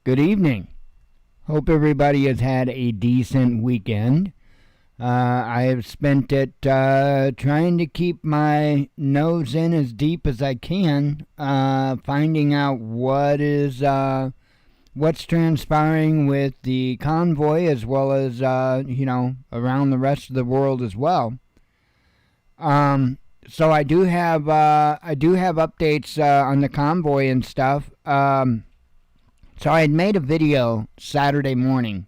Good evening. Hope everybody has had a decent weekend. I have spent it trying to keep my nose in as deep as I can, finding out what's transpiring with the convoy as well as around the rest of the world as well. So I do have updates on the convoy and stuff. So I had made a video Saturday morning,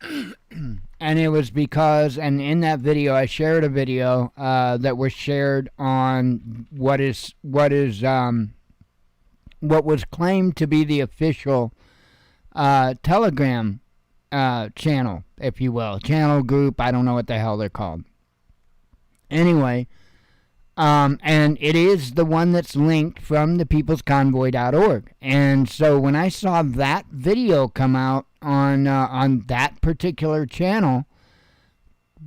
and it was because, and in that video I shared a video that was shared on what was claimed to be the official Telegram channel, if you will, channel group. I don't know what the hell they're called. Anyway. And it is the one that's linked from thepeoplesconvoy.org. And so when I saw that video come out on that particular channel,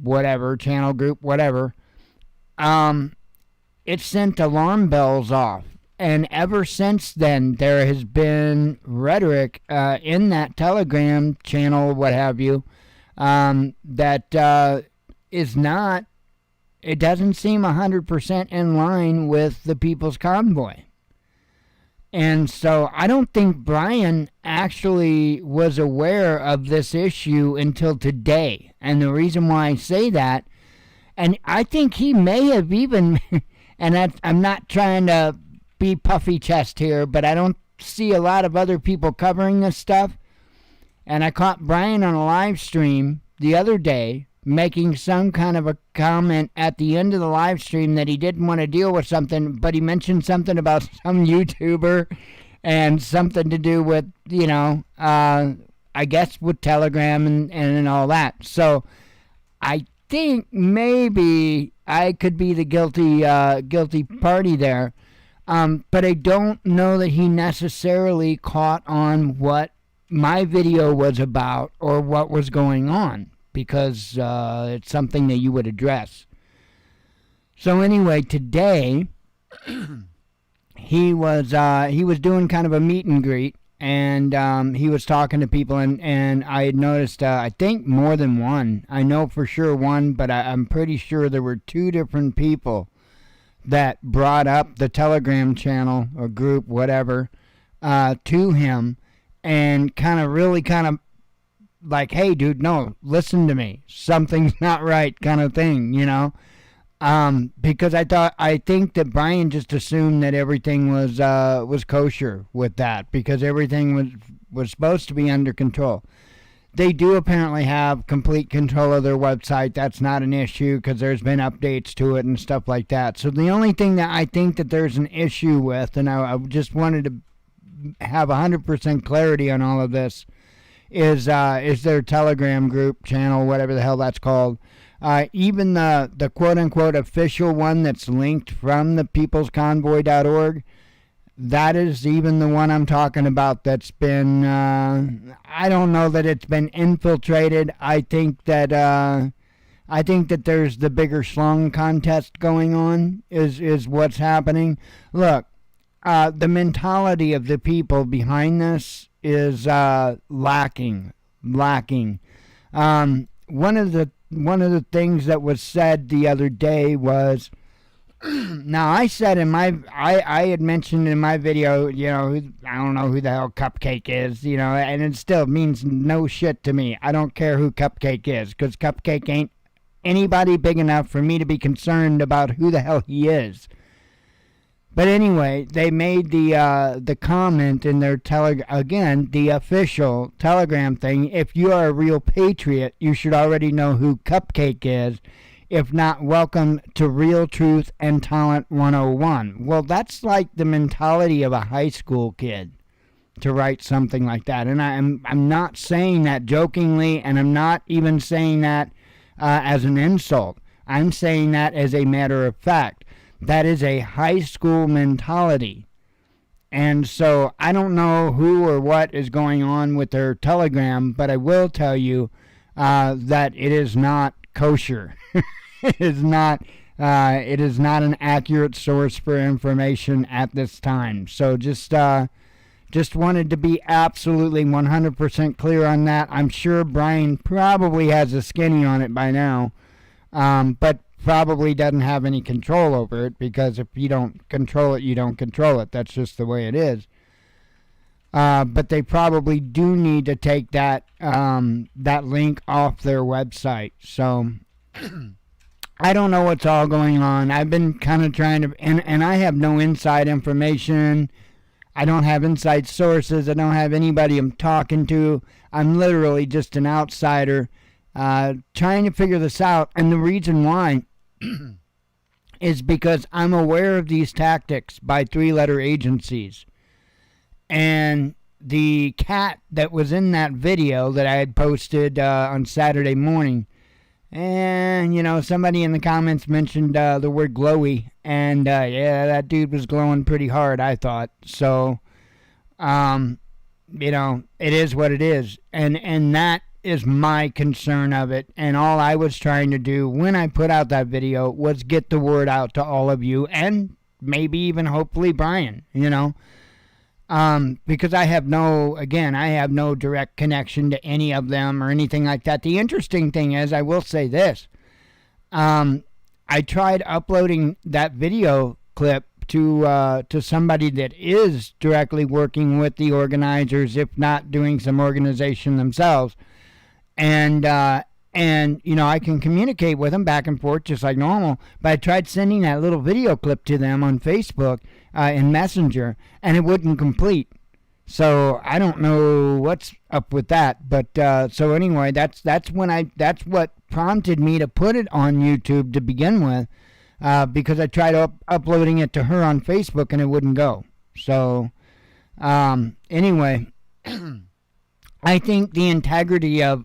channel group, whatever, it sent alarm bells off. And ever since then, there has been rhetoric in that Telegram channel, what have you, that is not. It doesn't seem 100% in line with the People's Convoy. And so I don't think Brian actually was aware of this issue until today. And the reason why I say that, and I think he may have even, and I'm not trying to be puffy chest here, but I don't see a lot of other people covering this stuff. And I caught Brian on a live stream the other day making some kind of a comment at the end of the live stream that he didn't want to deal with something, but he mentioned something about some YouTuber and something to do with, I guess with Telegram and all that. So I think maybe I could be the guilty party there. But I don't know that he necessarily caught on what my video was about or what was going on, because it's something that you would address. So anyway, today he was doing kind of a meet and greet, and he was talking to people, and I had noticed I think more than one. I know for sure one, but I'm pretty sure there were two different people that brought up the Telegram channel or group, whatever, to him, and kind of like, hey, dude, no, listen to me. Something's not right, kind of thing, because I think that Brian just assumed that everything was kosher with that, because everything was supposed to be under control. They do apparently have complete control of their website. That's not an issue because there's been updates to it and stuff like that. So the only thing that I think that there's an issue with, and I just wanted to have 100% clarity on all of this, is their Telegram group channel, whatever the hell that's called. Even the quote-unquote official one that's linked from the peoplesconvoy.org, that is even the one I'm talking about that's been, I don't know that it's been infiltrated. I think that there's the bigger schlong contest going on is what's happening. Look, the mentality of the people behind this is lacking. One of the things that was said the other day was, now I said I had mentioned in my video, I don't know who the hell Cupcake is, and it still means no shit to me. I don't care who Cupcake is, because Cupcake ain't anybody big enough for me to be concerned about who the hell he is. But anyway, they made the comment in their again, the official Telegram thing. If you are a real patriot, you should already know who Cupcake is. If not, welcome to Real Truth and Talent 101. Well, that's like the mentality of a high school kid to write something like that. And I'm not saying that jokingly, and I'm not even saying that as an insult. I'm saying that as a matter of fact. That is a high school mentality. And so I don't know who or what is going on with their Telegram, but I will tell you that it is not kosher. It is not an accurate source for information at this time. So just Just wanted to be absolutely 100% clear on that. I'm sure Brian probably has a skinny on it by now, but probably doesn't have any control over it, because if you don't control it, you don't control it. That's just the way it is. But they probably do need to take that link off their website. So I don't know what's all going on. I've been kind of trying to, and I have no inside information. I don't have inside sources. I don't have anybody I'm talking to. I'm literally just an outsider trying to figure this out. And the reason why is because I'm aware of these tactics by three-letter agencies. And the cat that was in that video that I had posted on Saturday morning, and, somebody in the comments mentioned the word glowy, and, yeah, that dude was glowing pretty hard, I thought. So, it is what it is, and that is my concern of it, and all I was trying to do when I put out that video was get the word out to all of you, and maybe even hopefully Brian, because I have no direct connection to any of them or anything like that. The interesting thing is, I will say this, I tried uploading that video clip to somebody that is directly working with the organizers, if not doing some organization themselves, and I can communicate with them back and forth just like normal, but I tried sending that little video clip to them on Facebook in Messenger, and it wouldn't complete. So I don't know what's up with that, but so anyway, that's what prompted me to put it on YouTube to begin with, because I tried uploading it to her on Facebook and it wouldn't go. So anyway, I think the integrity of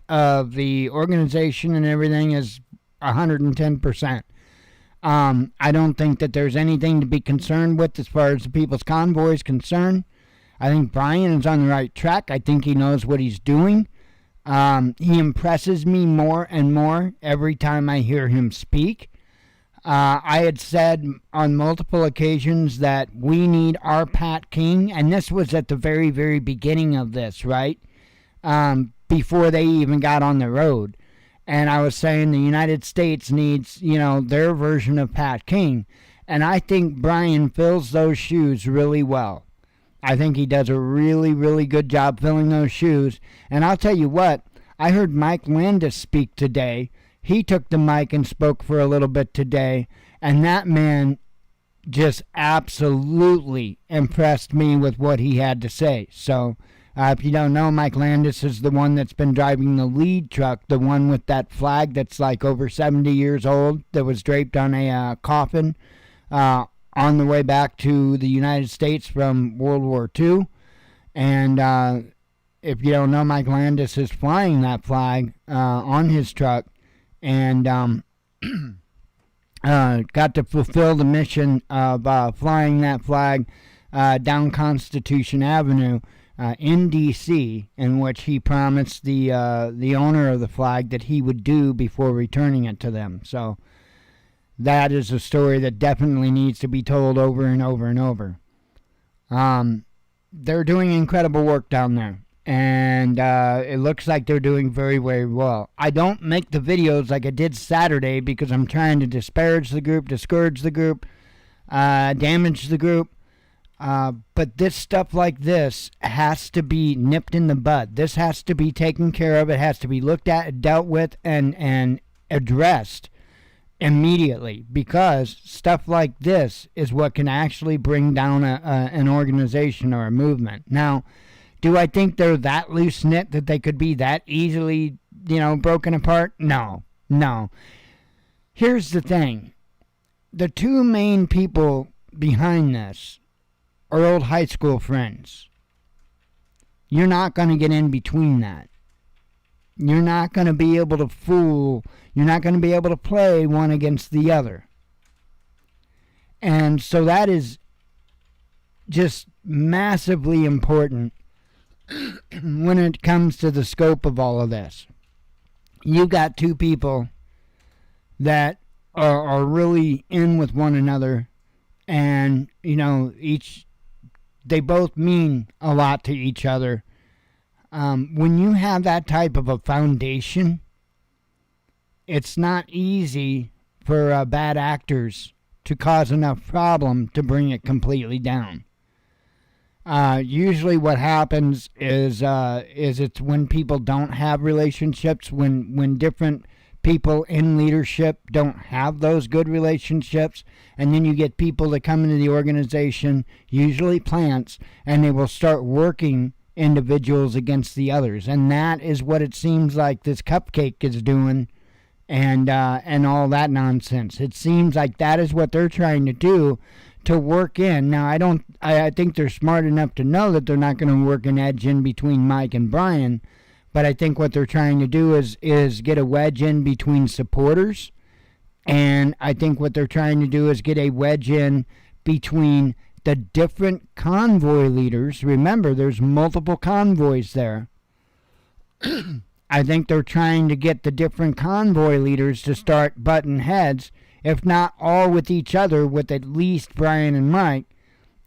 the organization and everything is 110%. I don't think that there's anything to be concerned with as far as the People's Convoy is concerned. I think Brian is on the right track. I think he knows what he's doing. He impresses me more and more every time I hear him speak. I had said on multiple occasions that we need our Pat King, and this was at the very, very beginning of this, right? Before they even got on the road. And I was saying the United States needs, their version of Pat King. And I think Brian fills those shoes really well. I think he does a really, really good job filling those shoes. And I'll tell you what, I heard Mike Landis speak today. He took the mic and spoke for a little bit today. And that man just absolutely impressed me with what he had to say. So, if you don't know, Mike Landis is the one that's been driving the lead truck, the one with that flag that's like over 70 years old, that was draped on a coffin on the way back to the United States from World War II. And if you don't know, Mike Landis is flying that flag on his truck, and got to fulfill the mission of flying that flag down Constitution Avenue in D.C., in which he promised the owner of the flag that he would do before returning it to them. So that is a story that definitely needs to be told over and over and over. They're doing incredible work down there, and it looks like they're doing very, very well. I don't make the videos like I did Saturday because I'm trying to disparage the group, discourage the group, damage the group. But this stuff like this has to be nipped in the bud. This has to be taken care of. It has to be looked at, dealt with, and addressed immediately, because stuff like this is what can actually bring down an organization or a movement. Now, do I think they're that loose-knit that they could be that easily, broken apart? No. Here's the thing. The two main people behind this are old high school friends. You're not going to get in between that. You're not going to be able to you're not going to be able to play one against the other. And so that is just massively important when it comes to the scope of all of this. You got two people that are really in with one another, and, each they both mean a lot to each other. When you have that type of a foundation, it's not easy for bad actors to cause enough problem to bring it completely down. Usually what happens is it's when people don't have relationships, when different people in leadership don't have those good relationships, and then you get people that come into the organization, usually plants, and they will start working individuals against the others. And that is what it seems like this cupcake is doing, and all that nonsense. It seems like that is what they're trying to do, to work in. Now, I think they're smart enough to know that they're not going to work an edge in between Mike and Brian, but I think what they're trying to do is get a wedge in between supporters, and I think what they're trying to do is get a wedge in between the different convoy leaders. Remember, there's multiple convoys there. I think they're trying to get the different convoy leaders to start butting heads, if not all with each other, with at least Brian and Mike,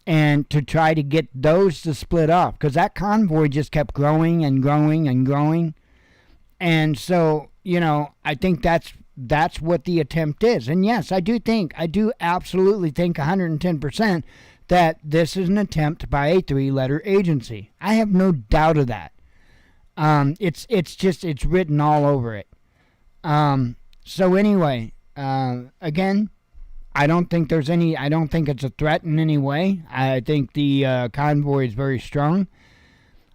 and to try to get those to split off, because that convoy just kept growing and growing and growing. And so, I think that's what the attempt is. And yes, I do absolutely think 110% that this is an attempt by a 3-letter agency. I have no doubt of that. It's written all over it. So anyway, again, I don't think it's a threat in any way. I think the convoy is very strong.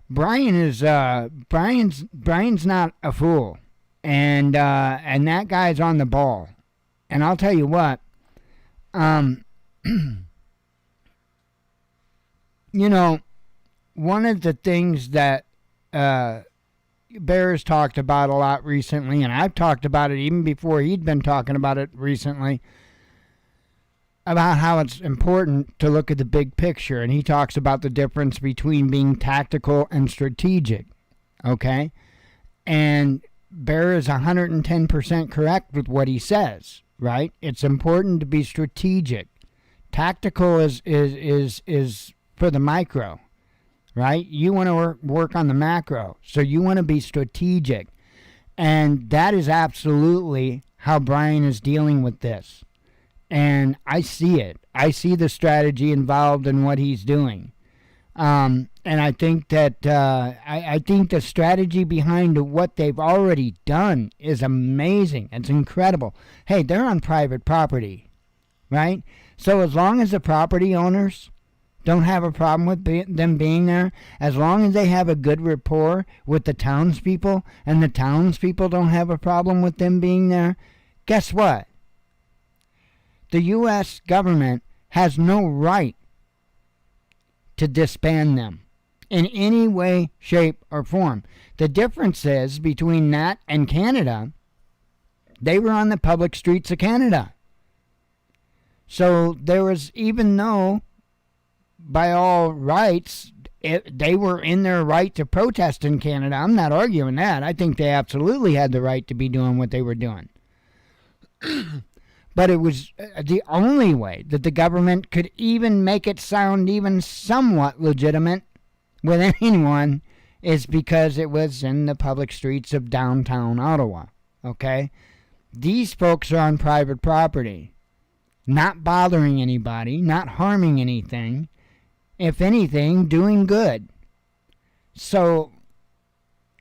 Brian's not a fool, and that guy's on the ball. And I'll tell you what, one of the things that Bear's talked about a lot recently, and I've talked about it even before he'd been talking about it recently, about how it's important to look at the big picture. And he talks about the difference between being tactical and strategic. Okay? And Bear is 110% correct with what he says, right? It's important to be strategic. Tactical is for the micro, right? You want to work on the macro. So you want to be strategic. And that is absolutely how Brian is dealing with this. And I see it. I see the strategy involved in what he's doing. And I think that I think the strategy behind what they've already done is amazing. It's incredible. Hey, they're on private property, right? So as long as the property owners don't have a problem with them being there, as long as they have a good rapport with the townspeople, and the townspeople don't have a problem with them being there, guess what? The U.S. government has no right to disband them in any way, shape, or form. The difference is between that and Canada, they were on the public streets of Canada. So there was, even though by all rights, they were in their right to protest in Canada. I'm not arguing that. I think they absolutely had the right to be doing what they were doing. But it was the only way that the government could even make it sound even somewhat legitimate with anyone is because it was in the public streets of downtown Ottawa. Okay? These folks are on private property, not bothering anybody, not harming anything, if anything, doing good. So,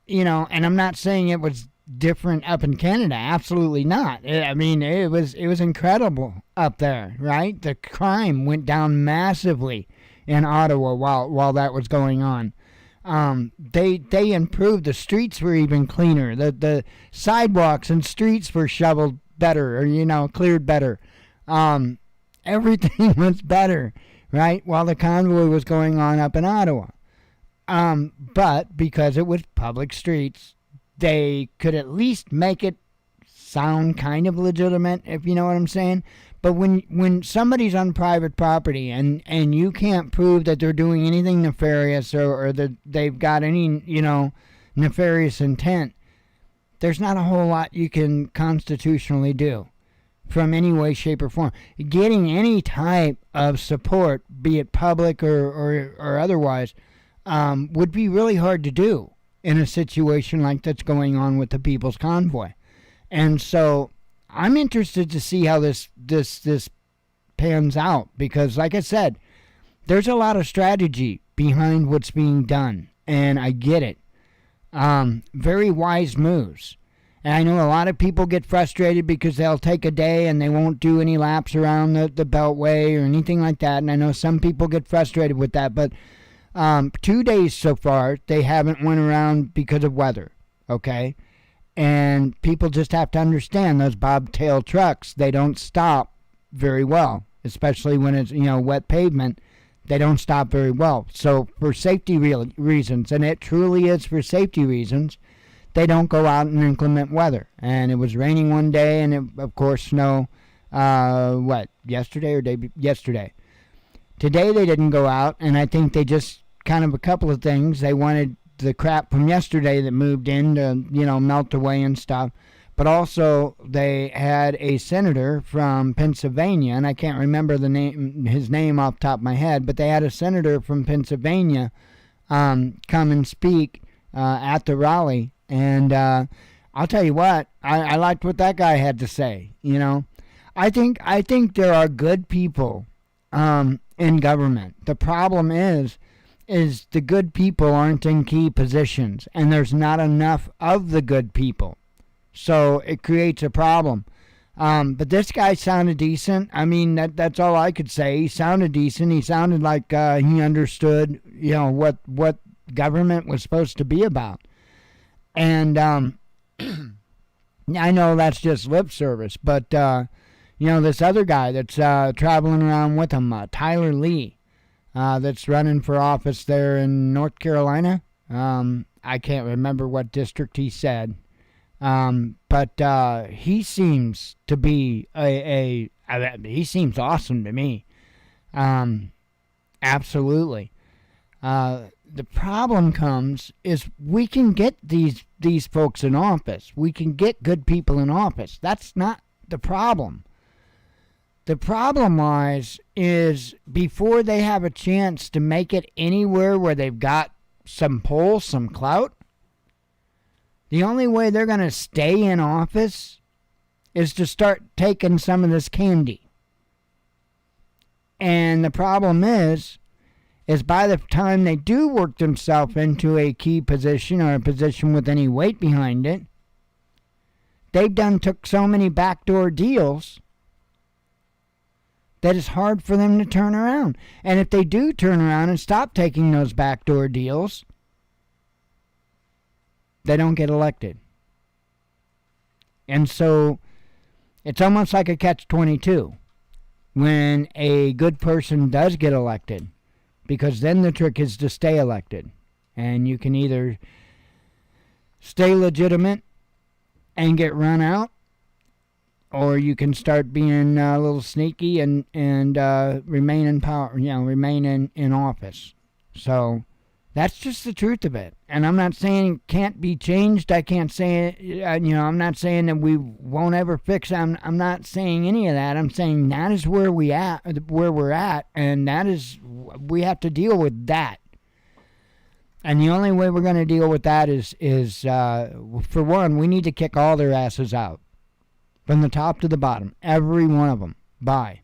and I'm not saying it was different up in Canada. Absolutely not. I mean, it was incredible up there, right? The crime went down massively in Ottawa while that was going on. They improved. The streets were even cleaner. The sidewalks and streets were shoveled better, or cleared better. Everything was better, right? While the convoy was going on up in Ottawa. But because it was public streets, they could at least make it sound kind of legitimate, if you know what I'm saying. But when somebody's on private property and you can't prove that they're doing anything nefarious or that they've got any, nefarious intent, there's not a whole lot you can constitutionally do. from any way, shape, or form. Getting any type of support, be it public or otherwise, would be really hard to do in a situation like that's going on with the People's Convoy. And so I'm interested to see how this pans out, because like I said, there's a lot of strategy behind what's being done, and I get it. Very wise moves. And I know a lot of people get frustrated because they'll take a day and they won't do any laps around the Beltway or anything like that. And I know some people get frustrated with that. But 2 days so far, they haven't went around because of weather. Okay? And people just have to understand those bobtail trucks, they don't stop very well, especially when it's, wet pavement. They don't stop very well. So for safety reasons, and it truly is for safety reasons, they don't go out in inclement weather. And it was raining one day, and it, of course, snow, yesterday. Today they didn't go out, and I think they just kind of a couple of things. They wanted the crap from yesterday that moved in to, melt away and stuff. But also they had a senator from Pennsylvania, and I can't remember his name off the top of my head, but they had a senator from Pennsylvania come and speak at the rally. And I'll tell you what, I liked what that guy had to say. I think there are good people in government. The problem is the good people aren't in key positions, and there's not enough of the good people. So it creates a problem. But this guy sounded decent. I mean, that's all I could say. He sounded decent. He sounded like he understood, what government was supposed to be about. And I know that's just lip service, but this other guy that's traveling around with him, Tyler Lee, that's running for office there in North Carolina. I can't remember what district he said, but he seems to be he seems awesome to me. Absolutely. The problem comes is we can get these folks in office. We can get good people in office. That's not the problem. The problem lies is before they have a chance to make it anywhere where they've got some pull, some clout, the only way they're going to stay in office is to start taking some of this candy. And the problem is by the time they do work themselves into a key position or a position with any weight behind it, they've took so many backdoor deals that it's hard for them to turn around. And if they do turn around and stop taking those backdoor deals, they don't get elected. And so it's almost like a catch-22 when a good person does get elected. Because then the trick is to stay elected. And you can either stay legitimate and get run out, or you can start being a little sneaky and remain in power, remain in office. So that's just the truth of it. And I'm not saying it can't be changed. I can't say it, I'm not saying that we won't ever fix it. I'm not saying any of that. I'm saying that is where we're at, and that is, we have to deal with that. And the only way we're going to deal with that is for one, we need to kick all their asses out. From the top to the bottom. Every one of them. Bye.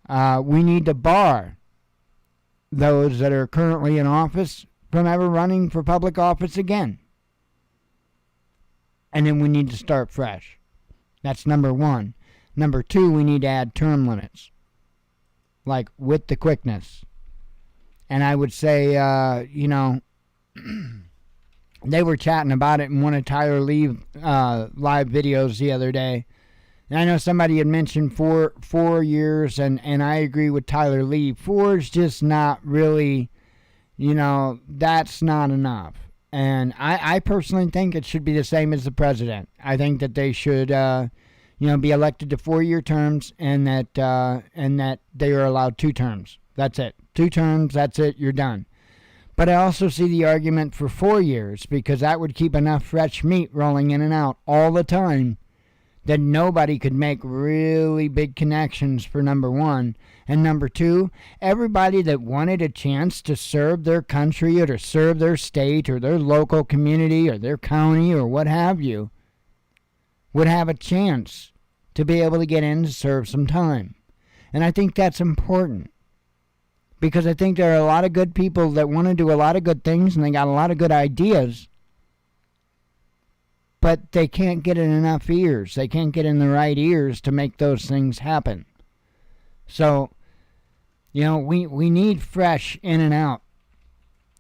We need to bar those that are currently in office from ever running for public office again. And then we need to start fresh. That's number one. Number two, we need to add term limits. Like with the quickness. And I would say, they were chatting about it in one of Tyler Lee live videos the other day. And I know somebody had mentioned 4 years, and I agree with Tyler Lee. 4 is just not really, that's not enough. And I personally think it should be the same as the president. I think that they should, be elected to 4-year terms, and that they are allowed 2 terms. That's it. 2 terms, that's it, you're done. But I also see the argument for 4 years, because that would keep enough fresh meat rolling in and out all the time that nobody could make really big connections, for number one. And number two, everybody that wanted a chance to serve their country or to serve their state or their local community or their county or what have you would have a chance to be able to get in to serve some time. And I think that's important, because I think there are a lot of good people that want to do a lot of good things and they got a lot of good ideas, but they can't get in enough ears. They can't get in the right ears to make those things happen. So, we need fresh in and out,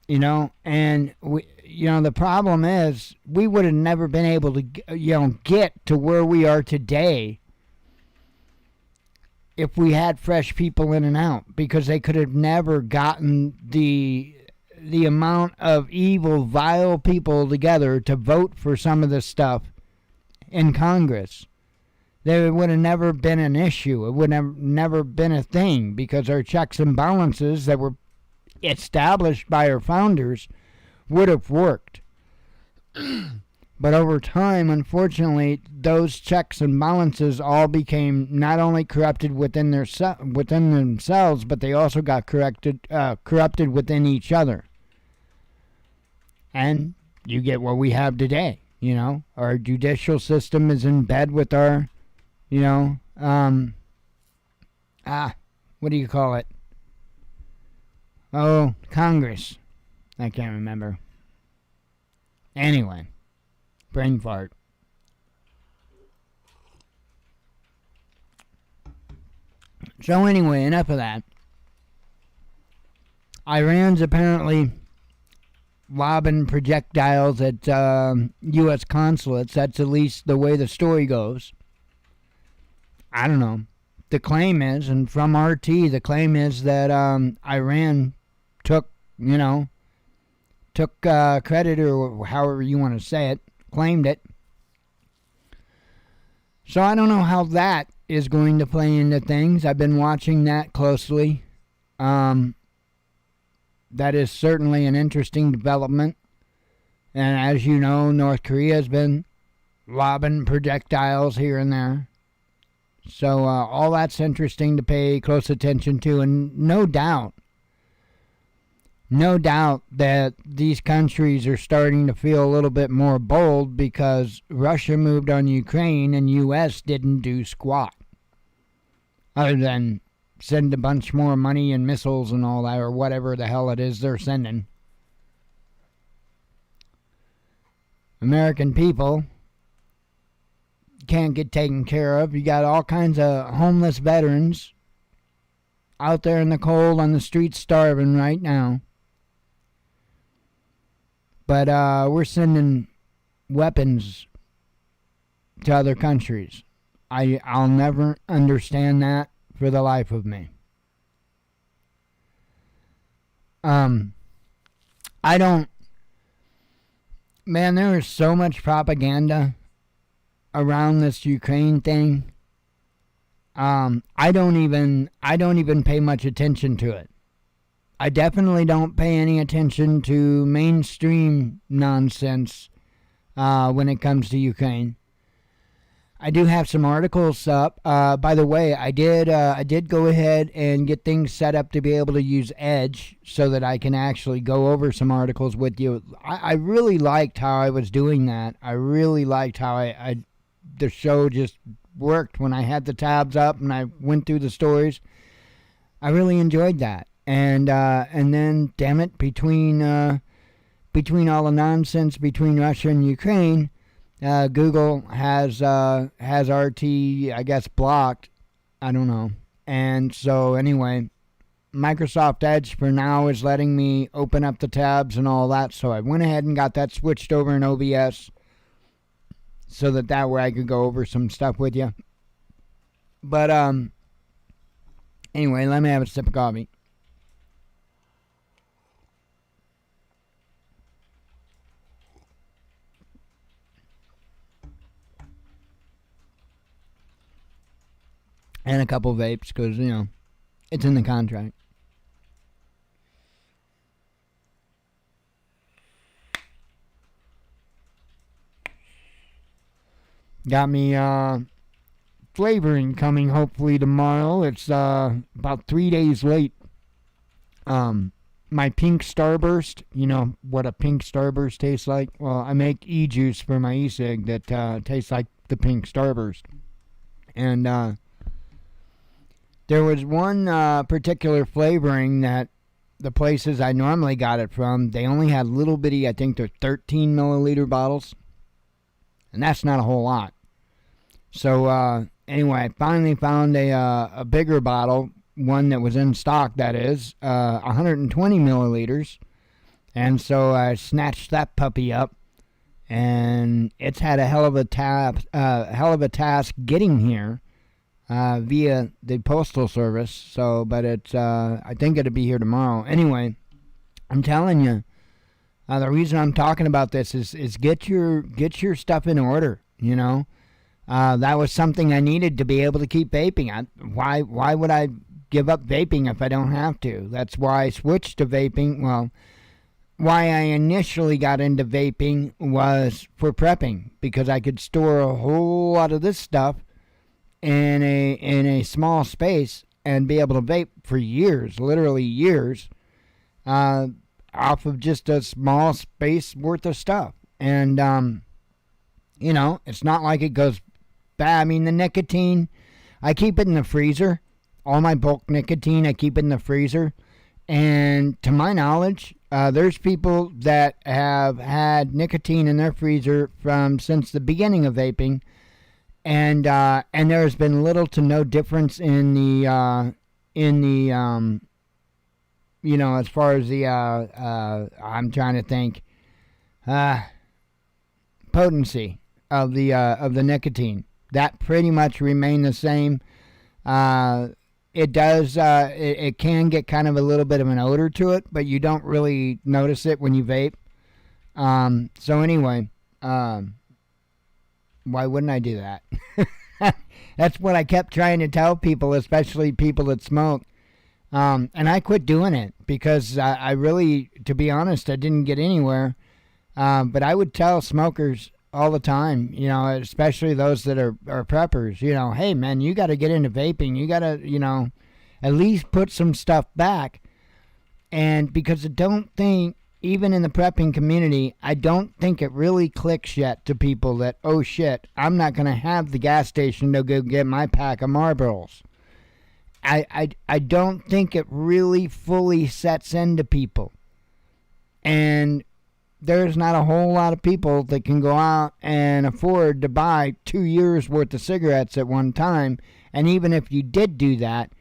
and the problem is we would have never been able to, get to where we are today if we had fresh people in and out, because they could have never gotten the amount of evil, vile people together to vote for some of this stuff in Congress. There would have never been an issue. It would have never been a thing, because our checks and balances that were established by our founders would have worked. But over time, unfortunately, those checks and balances all became not only corrupted within themselves, but they also got corrupted within each other. And you get what we have today. Our judicial system is in bed with our, what do you call it? Oh, Congress. I can't remember. Anyway, brain fart. So anyway, enough of that. Iran's apparently lobbing projectiles at U.S. consulates. That's at least the way the story goes. I don't know. The claim is, and from RT, the claim is that Iran took credit, or however you want to say it, claimed it. So I don't know how that is going to play into things. I've been watching that closely. That is certainly an interesting development. And as you know, North Korea has been lobbing projectiles here and there. So all that's interesting to pay close attention to. And no doubt that these countries are starting to feel a little bit more bold, because Russia moved on Ukraine and U.S. didn't do squat, other than send a bunch more money and missiles and all that, or whatever the hell it is they're sending. American people can't get taken care of. You got all kinds of homeless veterans out there in the cold on the streets starving right now. But we're sending weapons to other countries. I'll never understand that for the life of me. I don't... Man, there is so much propaganda around this Ukraine thing. I don't even pay much attention to it. I definitely don't pay any attention to mainstream nonsense when it comes to Ukraine. I do have some articles up. By the way, I did go ahead and get things set up to be able to use Edge so that I can actually go over some articles with you. I really liked how I was doing that. I really liked how the show just worked when I had the tabs up and I went through the stories. I really enjoyed that. And then, damn it, between all the nonsense between Russia and Ukraine, Google has RT, I guess, blocked. I don't know. And so anyway, Microsoft Edge for now is letting me open up the tabs and all that. So I went ahead and got that switched over in OBS so that way I could go over some stuff with you. But anyway, let me have a sip of coffee. And a couple vapes, because, it's in the contract. Got me flavoring coming hopefully tomorrow. It's about 3 days late. My pink starburst, you know what a pink starburst tastes like? Well, I make e-juice for my e-cig that tastes like the pink starburst. And there was one particular flavoring that the places I normally got it from, they only had little bitty, I think they're 13 milliliter bottles. And that's not a whole lot. So anyway, I finally found a bigger bottle, one that was in stock, that is, 120 milliliters. And so I snatched that puppy up, and it's had a hell of a task getting here via the postal service. So, but it's I think it'll be here tomorrow. Anyway, I'm telling you, the reason I'm talking about this is get your stuff in order. You know, that was something I needed to be able to keep vaping. Why would I give up vaping if I don't have to? That's why I switched to vaping. Well, why I initially got into vaping was for prepping, because I could store a whole lot of this stuff in a small space and be able to vape for years, literally years, off of just a small space worth of stuff. And you know, it's not like it goes bad. I mean, the nicotine, I keep it in the freezer. All my bulk nicotine, I keep it in the freezer. And to my knowledge, there's people that have had nicotine in their freezer since the beginning of vaping, and there's been little to no difference in the you know, as far as the I'm trying to think, potency of the nicotine. That pretty much remained the same. It does, it can get kind of a little bit of an odor to it, but you don't really notice it when you vape. So anyway, why wouldn't I do that? That's what I kept trying to tell people, especially people that smoke. And I quit doing it because I really, to be honest, I didn't get anywhere. But I would tell smokers all the time, you know, especially those that are preppers, you know, hey man, you got to get into vaping. You got to, you know, at least put some stuff back. And because I don't think, even in the prepping community, I don't think it really clicks yet to people that, oh shit, I'm not going to have the gas station to go get my pack of Marlboros. I don't think it really fully sets into people. And there's not a whole lot of people that can go out and afford to buy 2 years worth of cigarettes at one time. And even if you did do that,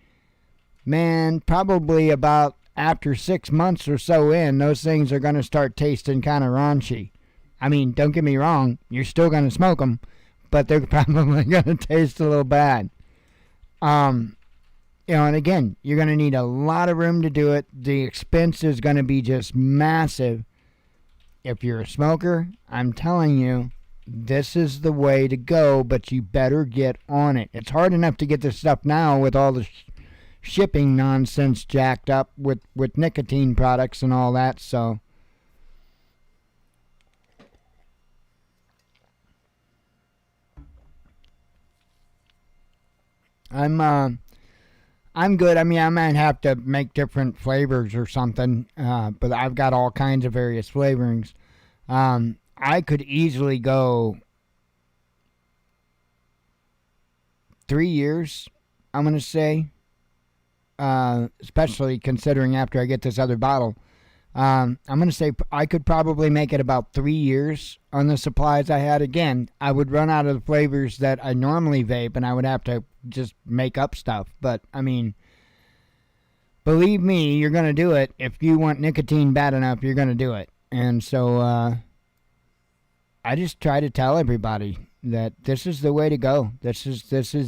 man, probably about after 6 months or so in, those things are going to start tasting kind of raunchy. I mean, don't get me wrong, you're still going to smoke them, but they're probably going to taste a little bad. You know, and again, you're going to need a lot of room to do it. The expense is going to be just massive. If you're a smoker, I'm telling you, this is the way to go, but you better get on it. It's hard enough to get this stuff now with all the shipping nonsense jacked up with nicotine products and all that, so. I'm good. I mean, I might have to make different flavors or something, but I've got all kinds of various flavorings. I could easily go 3 years, I'm going to say, especially considering after I get this other bottle. I'm going to say I could probably make it about 3 years on the supplies I had. Again, I would run out of the flavors that I normally vape, and I would have to just make up stuff. But, I mean, believe me, you're going to do it. If you want nicotine bad enough, you're going to do it. And so I just try to tell everybody that this is the way to go. This is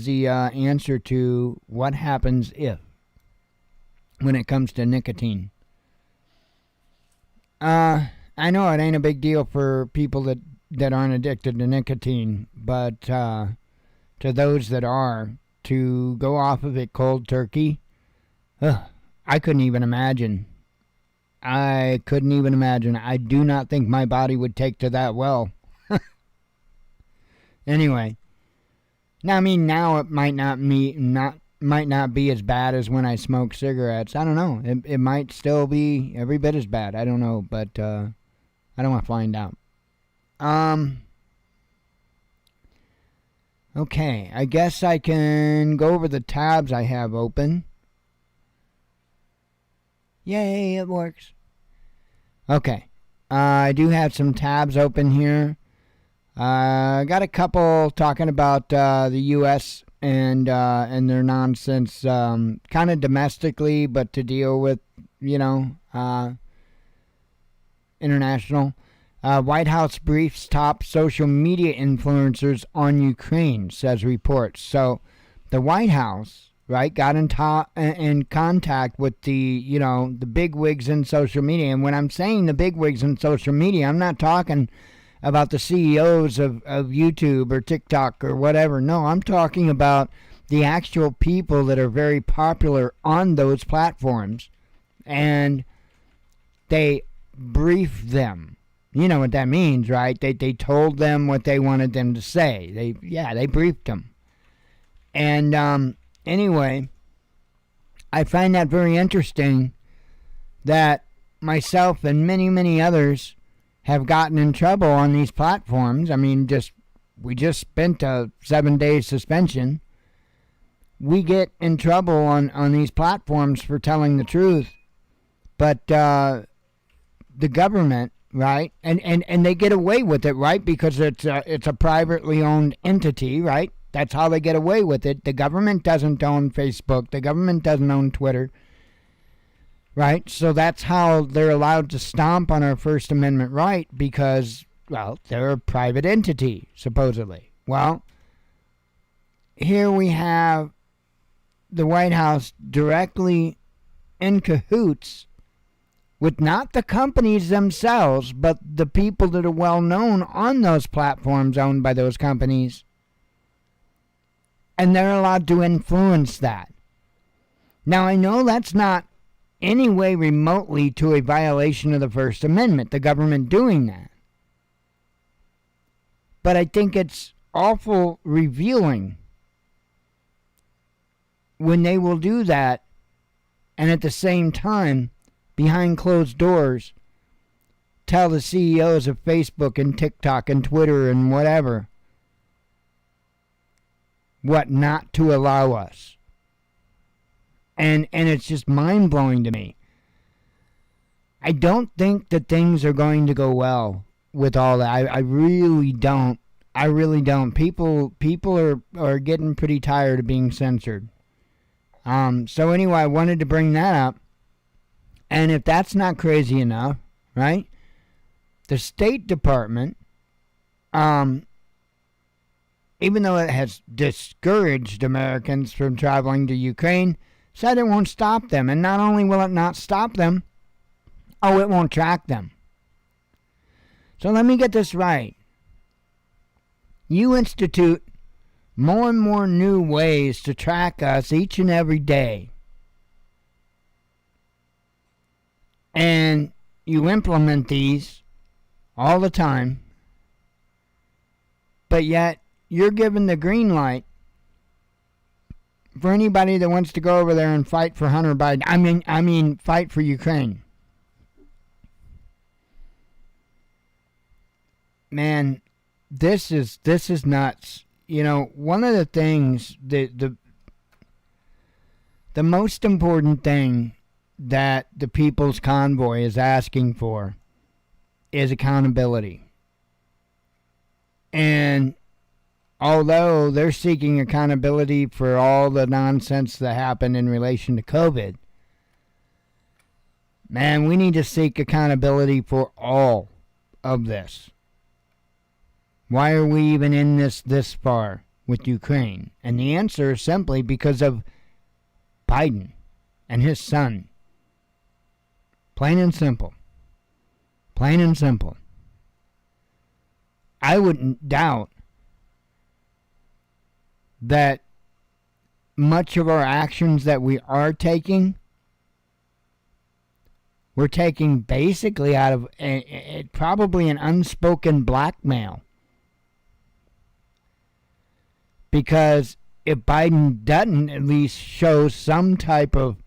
the answer to what happens when it comes to nicotine. I know it ain't a big deal for people that aren't addicted to nicotine, but to those that are, to go off of it cold turkey, I couldn't even imagine. I couldn't even imagine. I do not think my body would take to that well. Anyway, Now, I mean, now it might not be as bad as when I smoke cigarettes. I don't know. It might still be every bit as bad. I don't know, but I don't want to find out. Okay, I guess I can go over the tabs I have open. Yay, it works. Okay, I do have some tabs open here. I got a couple talking about the U.S. and their nonsense, kind of domestically, but to deal with, international. White House briefs top social media influencers on Ukraine, says reports. So the White House, right, got in contact with the bigwigs in social media. And when I'm saying the bigwigs in social media, I'm not talking about the CEOs of YouTube or TikTok or whatever. No, I'm talking about the actual people that are very popular on those platforms. And they briefed them. You know what that means, right? They told them what they wanted them to say. They briefed them. And anyway, I find that very interesting that myself and many, many others have gotten in trouble on these platforms. I mean, we just spent a 7-day suspension. We get in trouble on these platforms for telling the truth. But the government, right, and they get away with it, right, because it's a privately owned entity, right? That's how they get away with it. The government doesn't own Facebook. The government doesn't own Twitter. Right? So that's how they're allowed to stomp on our First Amendment right because, well, they're a private entity, supposedly. Well, here we have the White House directly in cahoots with not the companies themselves, but the people that are well known on those platforms owned by those companies. And they're allowed to influence that. Now, I know that's not any way remotely to a violation of the First Amendment, the government doing that. But I think it's awful revealing when they will do that and at the same time, behind closed doors, tell the CEOs of Facebook and TikTok and Twitter and whatever what not to allow us. And it's just mind-blowing to me. I don't think that things are going to go well with all that. I really don't. I really don't. People are getting pretty tired of being censored. So anyway, I wanted to bring that up. And if that's not crazy enough, right? The State Department, even though it has discouraged Americans from traveling to Ukraine, said it won't stop them. And not only will it not stop them, it won't track them. So let me get this right. You institute more and more new ways to track us each and every day. And you implement these all the time. But yet, you're given the green light for anybody that wants to go over there and fight for Hunter Biden. I mean, fight for Ukraine. Man, this is nuts. One of the things the most important thing that the People's Convoy is asking for is accountability. And although they're seeking accountability for all the nonsense that happened in relation to COVID, man, we need to seek accountability for all of this. Why are we even in this far with Ukraine? And the answer is simply because of Biden and his son. Plain and simple. Plain and simple. I wouldn't doubt that much of our actions that we are taking, we're taking basically out of probably an unspoken blackmail. because if Biden doesn't at least show some type of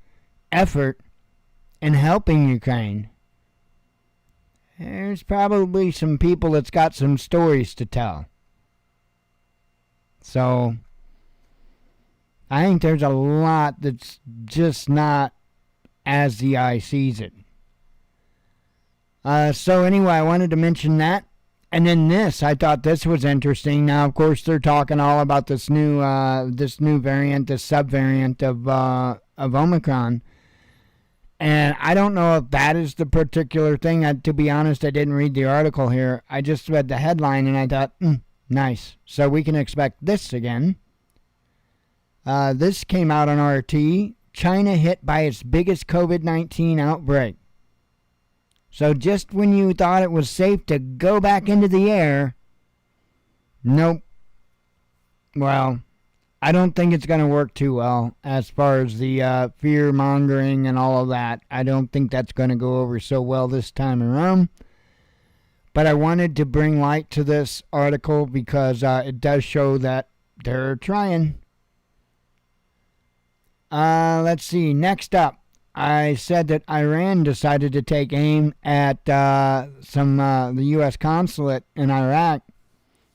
effort in helping Ukraine, there's probably some people that's got some stories to tell. So I think there's a lot that's just not as the eye sees it. So anyway, I wanted to mention that. And then this, I thought this was interesting. Now, of course, they're talking all about this new variant, this subvariant of Omicron. And I don't know if that is the particular thing. To be honest, I didn't read the article here. I just read the headline and I thought, nice. So we can expect this again. This came out on RT. China hit by its biggest COVID-19 outbreak. So just when you thought it was safe to go back into the air, nope. Well, I don't think it's going to work too well as far as the fear-mongering and all of that. I don't think that's going to go over so well this time around. But I wanted to bring light to this article because it does show that they're trying. Let's see. Next up, I said that Iran decided to take aim at the U.S. Consulate in Iraq.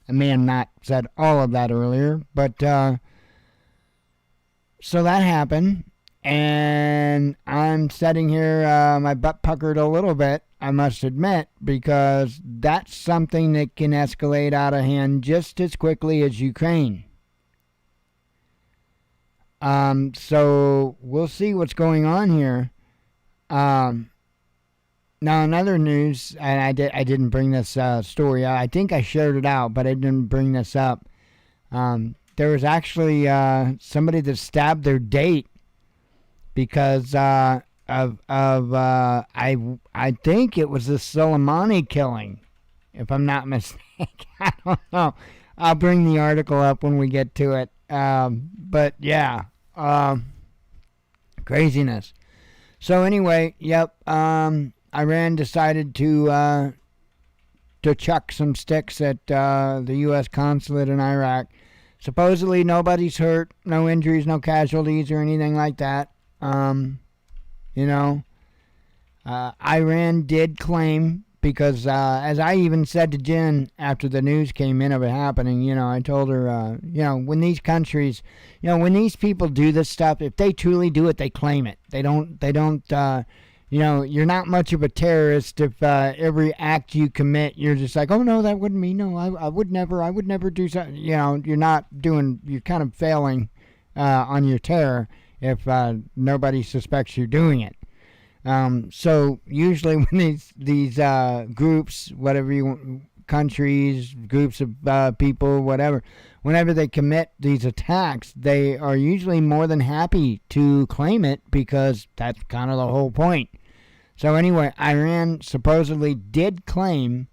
I may have not said all of that earlier, but so that happened, and I'm sitting here, my butt puckered a little bit, I must admit, because that's something that can escalate out of hand just as quickly as Ukraine. So we'll see what's going on here. Now, in other news, and I didn't bring this story out. I think I shared it out, but I didn't bring this up. There was actually somebody that stabbed their date because I think it was the Soleimani killing, if I'm not mistaken. I don't know. I'll bring the article up when we get to it. But yeah. Craziness. So anyway, yep, Iran decided to chuck some sticks at the U.S. Consulate in Iraq. Supposedly nobody's hurt, no injuries, no casualties or anything like that. Iran did claim, because as I even said to Jen after the news came in of it happening, I told her, when these countries, when these people do this stuff, if they truly do it, they claim it. They don't, you're not much of a terrorist if every act you commit, you're just like, oh no, that wouldn't me. No, I would never do something. You're kind of failing on your terror if nobody suspects you're doing it. So usually when these groups, countries, groups of people, whatever, whenever they commit these attacks, they are usually more than happy to claim it because that's kind of the whole point. So anyway, Iran supposedly did claim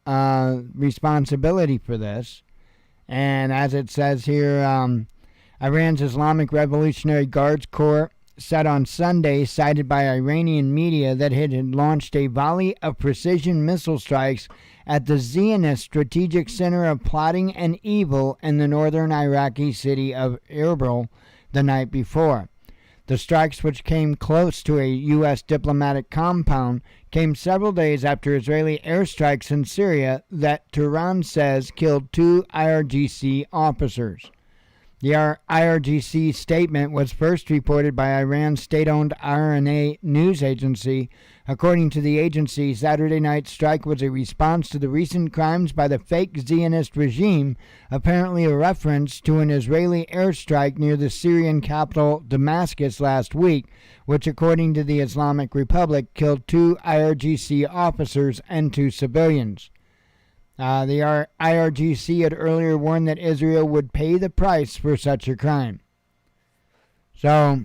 responsibility for this. And as it says here, Iran's Islamic Revolutionary Guards Corps said on Sunday, cited by Iranian media, that it had launched a volley of precision missile strikes at the Zionist strategic center of plotting and evil in the northern Iraqi city of Erbil the night before. The strikes, which came close to a U.S. diplomatic compound, came several days after Israeli airstrikes in Syria that Tehran says killed 2 IRGC officers. The IRGC statement was first reported by Iran's state-owned RNA news agency. According to the agency, Saturday night's strike was a response to the recent crimes by the fake Zionist regime, apparently a reference to an Israeli airstrike near the Syrian capital Damascus last week, which, according to the Islamic Republic, killed 2 IRGC officers and 2 civilians. The IRGC had earlier warned that Israel would pay the price for such a crime. So,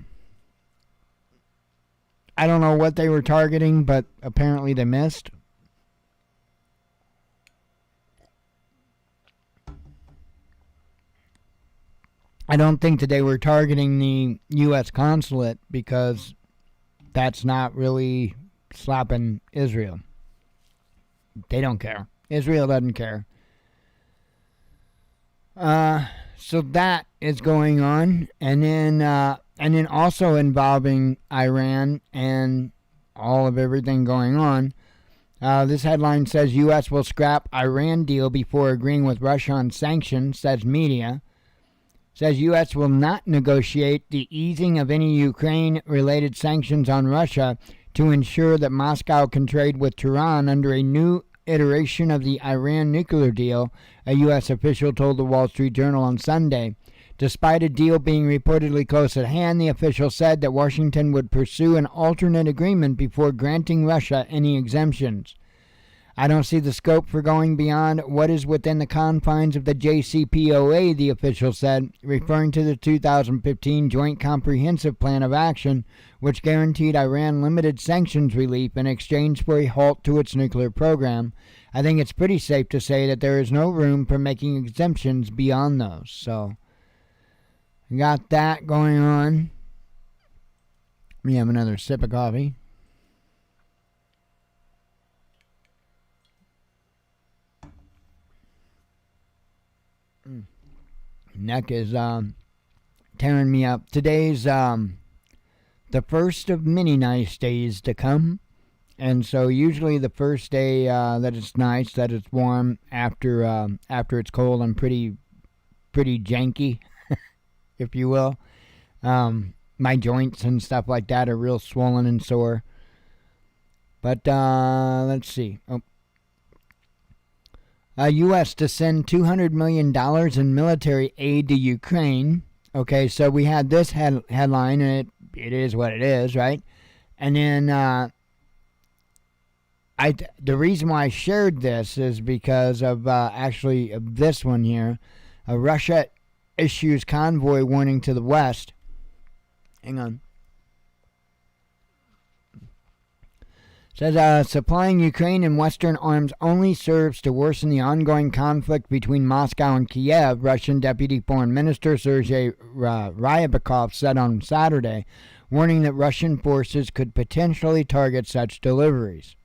I don't know what they were targeting, but apparently they missed. I don't think that they were targeting the U.S. consulate because that's not really slapping Israel. They don't care. Israel doesn't care. So that is going on, and then also involving Iran and all of everything going on. This headline says U.S. will scrap Iran deal before agreeing with Russia on sanctions, says media. Says U.S. will not negotiate the easing of any Ukraine-related sanctions on Russia to ensure that Moscow can trade with Tehran under a new iteration of the Iran nuclear deal, a U.S. official told the Wall Street Journal on Sunday. Despite a deal being reportedly close at hand, the official said that Washington would pursue an alternate agreement before granting Russia any exemptions. I don't see the scope for going beyond what is within the confines of the JCPOA, the official said, referring to the 2015 Joint Comprehensive Plan of Action, which guaranteed Iran limited sanctions relief in exchange for a halt to its nuclear program. I think it's pretty safe to say that there is no room for making exemptions beyond those. So, got that going on. Let me have another sip of coffee. Neck is tearing me up. Today's the first of many nice days to come, and so usually the first day that it's nice, that it's warm, after it's cold, I'm pretty janky, if you will. My joints and stuff like that are real swollen and sore. But let's see. U.S. to send $200 million in military aid to Ukraine. Okay, so we had this headline, and it is what it is, right? And then the reason why I shared this is because of of this one here. Russia issues convoy warning to the West. Hang on. Says supplying Ukraine and Western arms only serves to worsen the ongoing conflict between Moscow and Kiev, Russian Deputy Foreign Minister Sergei Ryabkov said on Saturday, warning that Russian forces could potentially target such deliveries.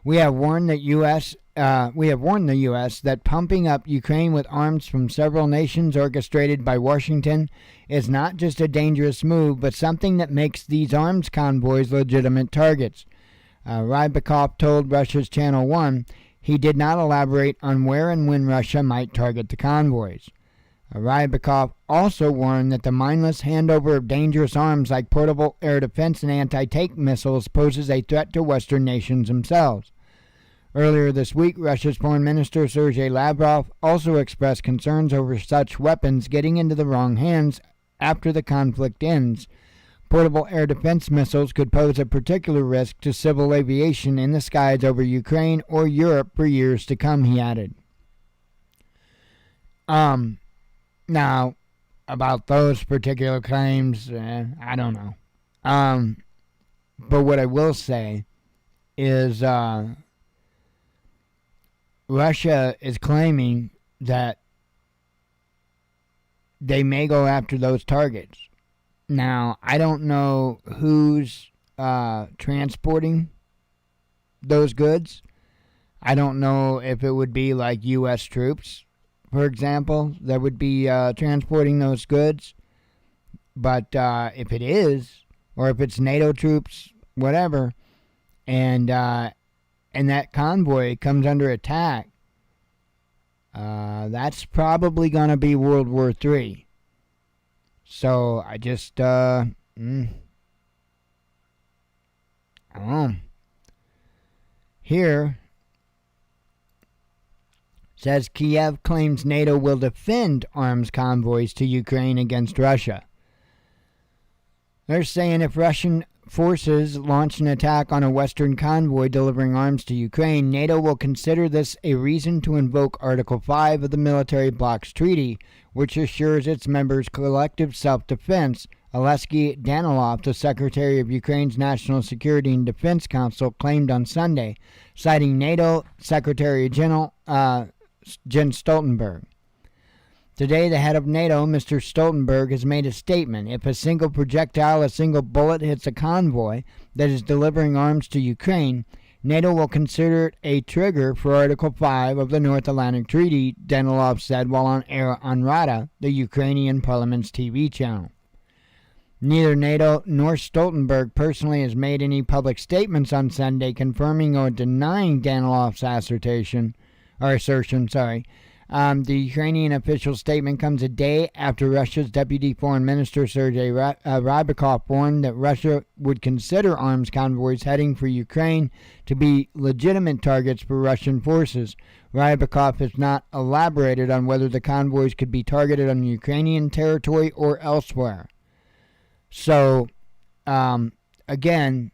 We have warned the U.S. that pumping up Ukraine with arms from several nations orchestrated by Washington is not just a dangerous move, but something that makes these arms convoys legitimate targets. Rybakov told Russia's Channel 1 he did not elaborate on where and when Russia might target the convoys. Rybakov also warned that the mindless handover of dangerous arms like portable air defense and anti-tank missiles poses a threat to Western nations themselves. Earlier this week, Russia's Foreign Minister Sergei Lavrov also expressed concerns over such weapons getting into the wrong hands after the conflict ends. Portable air defense missiles could pose a particular risk to civil aviation in the skies over Ukraine or Europe for years to come, he added. Now, about those particular claims, I don't know. But what I will say is Russia is claiming that they may go after those targets. Now, I don't know who's transporting those goods. I don't know if it would be like U.S. troops, for example, that would be transporting those goods. But if it is, or if it's NATO troops, whatever, and that convoy comes under attack, that's probably going to be World War III. So I just, I don't know. Here, says Kiev claims NATO will defend arms convoys to Ukraine against Russia. They're saying if Russian forces launch an attack on a Western convoy delivering arms to Ukraine, NATO will consider this a reason to invoke Article 5 of the Military Bloc's Treaty, which assures its members collective self-defense, Alexei Danilov, the Secretary of Ukraine's National Security and Defense Council, claimed on Sunday, citing NATO Secretary General Jens Stoltenberg. Today, the head of NATO, Mr. Stoltenberg, has made a statement. If a single projectile, a single bullet hits a convoy that is delivering arms to Ukraine, NATO will consider it a trigger for Article 5 of the North Atlantic Treaty, Danilov said while on air on Rada, the Ukrainian parliament's TV channel. Neither NATO nor Stoltenberg personally has made any public statements on Sunday confirming or denying Danilov's assertion. The Ukrainian official statement comes a day after Russia's Deputy Foreign Minister Sergei Rybakov warned that Russia would consider arms convoys heading for Ukraine to be legitimate targets for Russian forces. Rybakov has not elaborated on whether the convoys could be targeted on Ukrainian territory or elsewhere. So, again,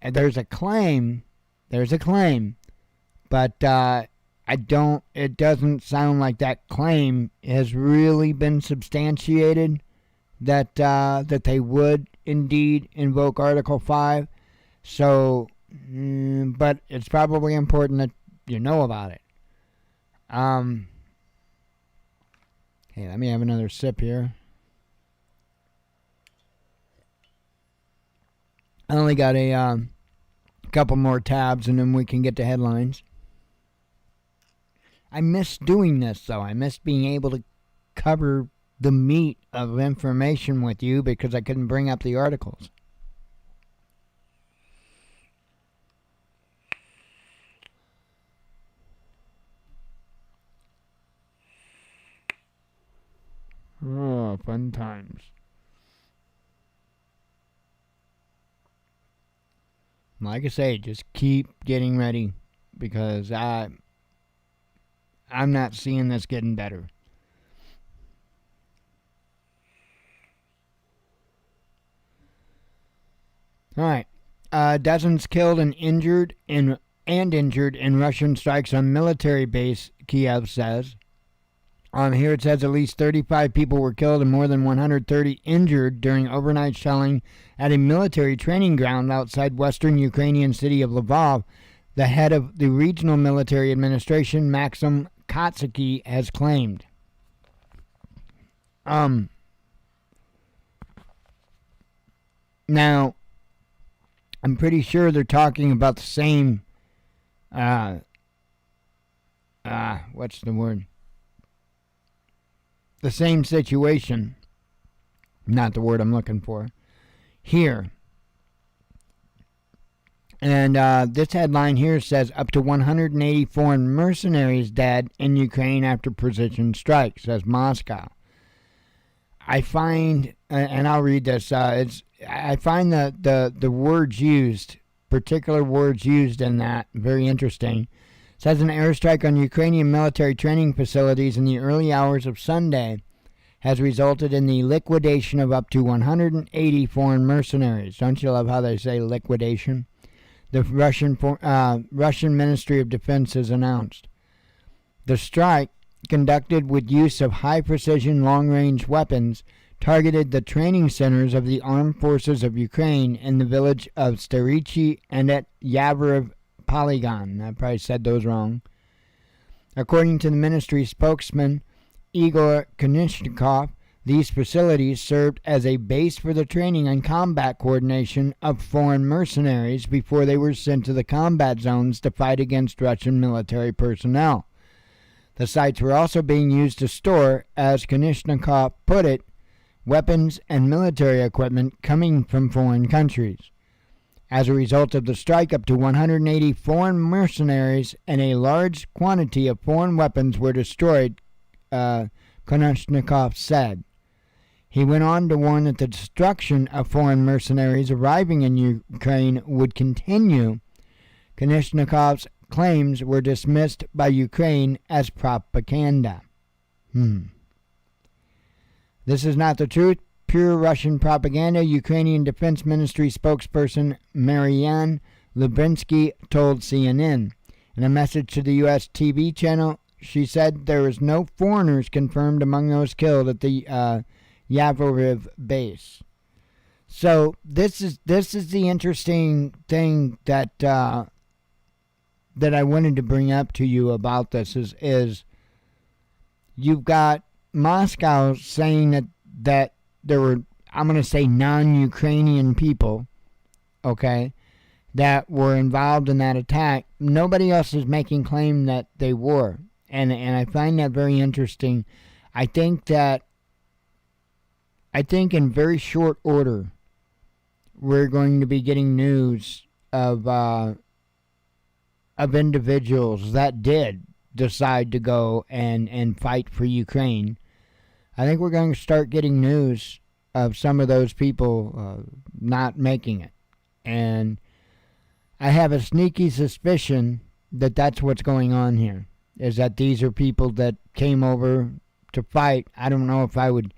there's a claim, but it doesn't sound like that claim has really been substantiated that they would indeed invoke Article 5. So, but it's probably important that you know about it. Hey, let me have another sip here. I only got a couple more tabs and then we can get to headlines. I miss doing this, though. I miss being able to cover the meat of information with you because I couldn't bring up the articles. Oh, fun times. Like I say, just keep getting ready because I'm not seeing this getting better. All right. Dozens killed and injured in Russian strikes on military base, Kiev says. On here it says at least 35 people were killed and more than 130 injured during overnight shelling at a military training ground outside western Ukrainian city of Lvov. The head of the regional military administration, Maxim Kotsky, has claimed. Now, I'm pretty sure they're talking about the same, what's the word? The same situation. Not the word I'm looking for. Here. And this headline here says up to 180 foreign mercenaries dead in Ukraine after precision strike, says Moscow. I find, and I'll read this, I find the words used, particular words used in that, very interesting. It says an airstrike on Ukrainian military training facilities in the early hours of Sunday has resulted in the liquidation of up to 180 foreign mercenaries. Don't you love how they say liquidation? The Russian Ministry of Defense has announced. The strike, conducted with use of high-precision long-range weapons, targeted the training centers of the armed forces of Ukraine in the village of Sterichi and at Yavoriv Polygon. I probably said those wrong. According to the ministry spokesman Igor Konishnikov, these facilities served as a base for the training and combat coordination of foreign mercenaries before they were sent to the combat zones to fight against Russian military personnel. The sites were also being used to store, as Konishnikov put it, weapons and military equipment coming from foreign countries. As a result of the strike, up to 180 foreign mercenaries and a large quantity of foreign weapons were destroyed, Konishnikov said. He went on to warn that the destruction of foreign mercenaries arriving in Ukraine would continue. Konishnikov's claims were dismissed by Ukraine as propaganda. This is not the truth. Pure Russian propaganda, Ukrainian Defense Ministry spokesperson Marianne Lubinsky told CNN. In a message to the U.S. TV channel, she said there is no foreigners confirmed among those killed at the Yavoriv base. So this is the interesting thing that I wanted to bring up to you about this is you've got Moscow saying that there were, I'm going to say, non-Ukrainian people, okay, that were involved in that attack, nobody else is making claim that they were. And I find that very interesting. I think in very short order, we're going to be getting news of individuals that did decide to go and fight for Ukraine. I think we're going to start getting news of some of those people not making it. And I have a sneaky suspicion that that's what's going on here, is that these are people that came over to fight. I don't know if I would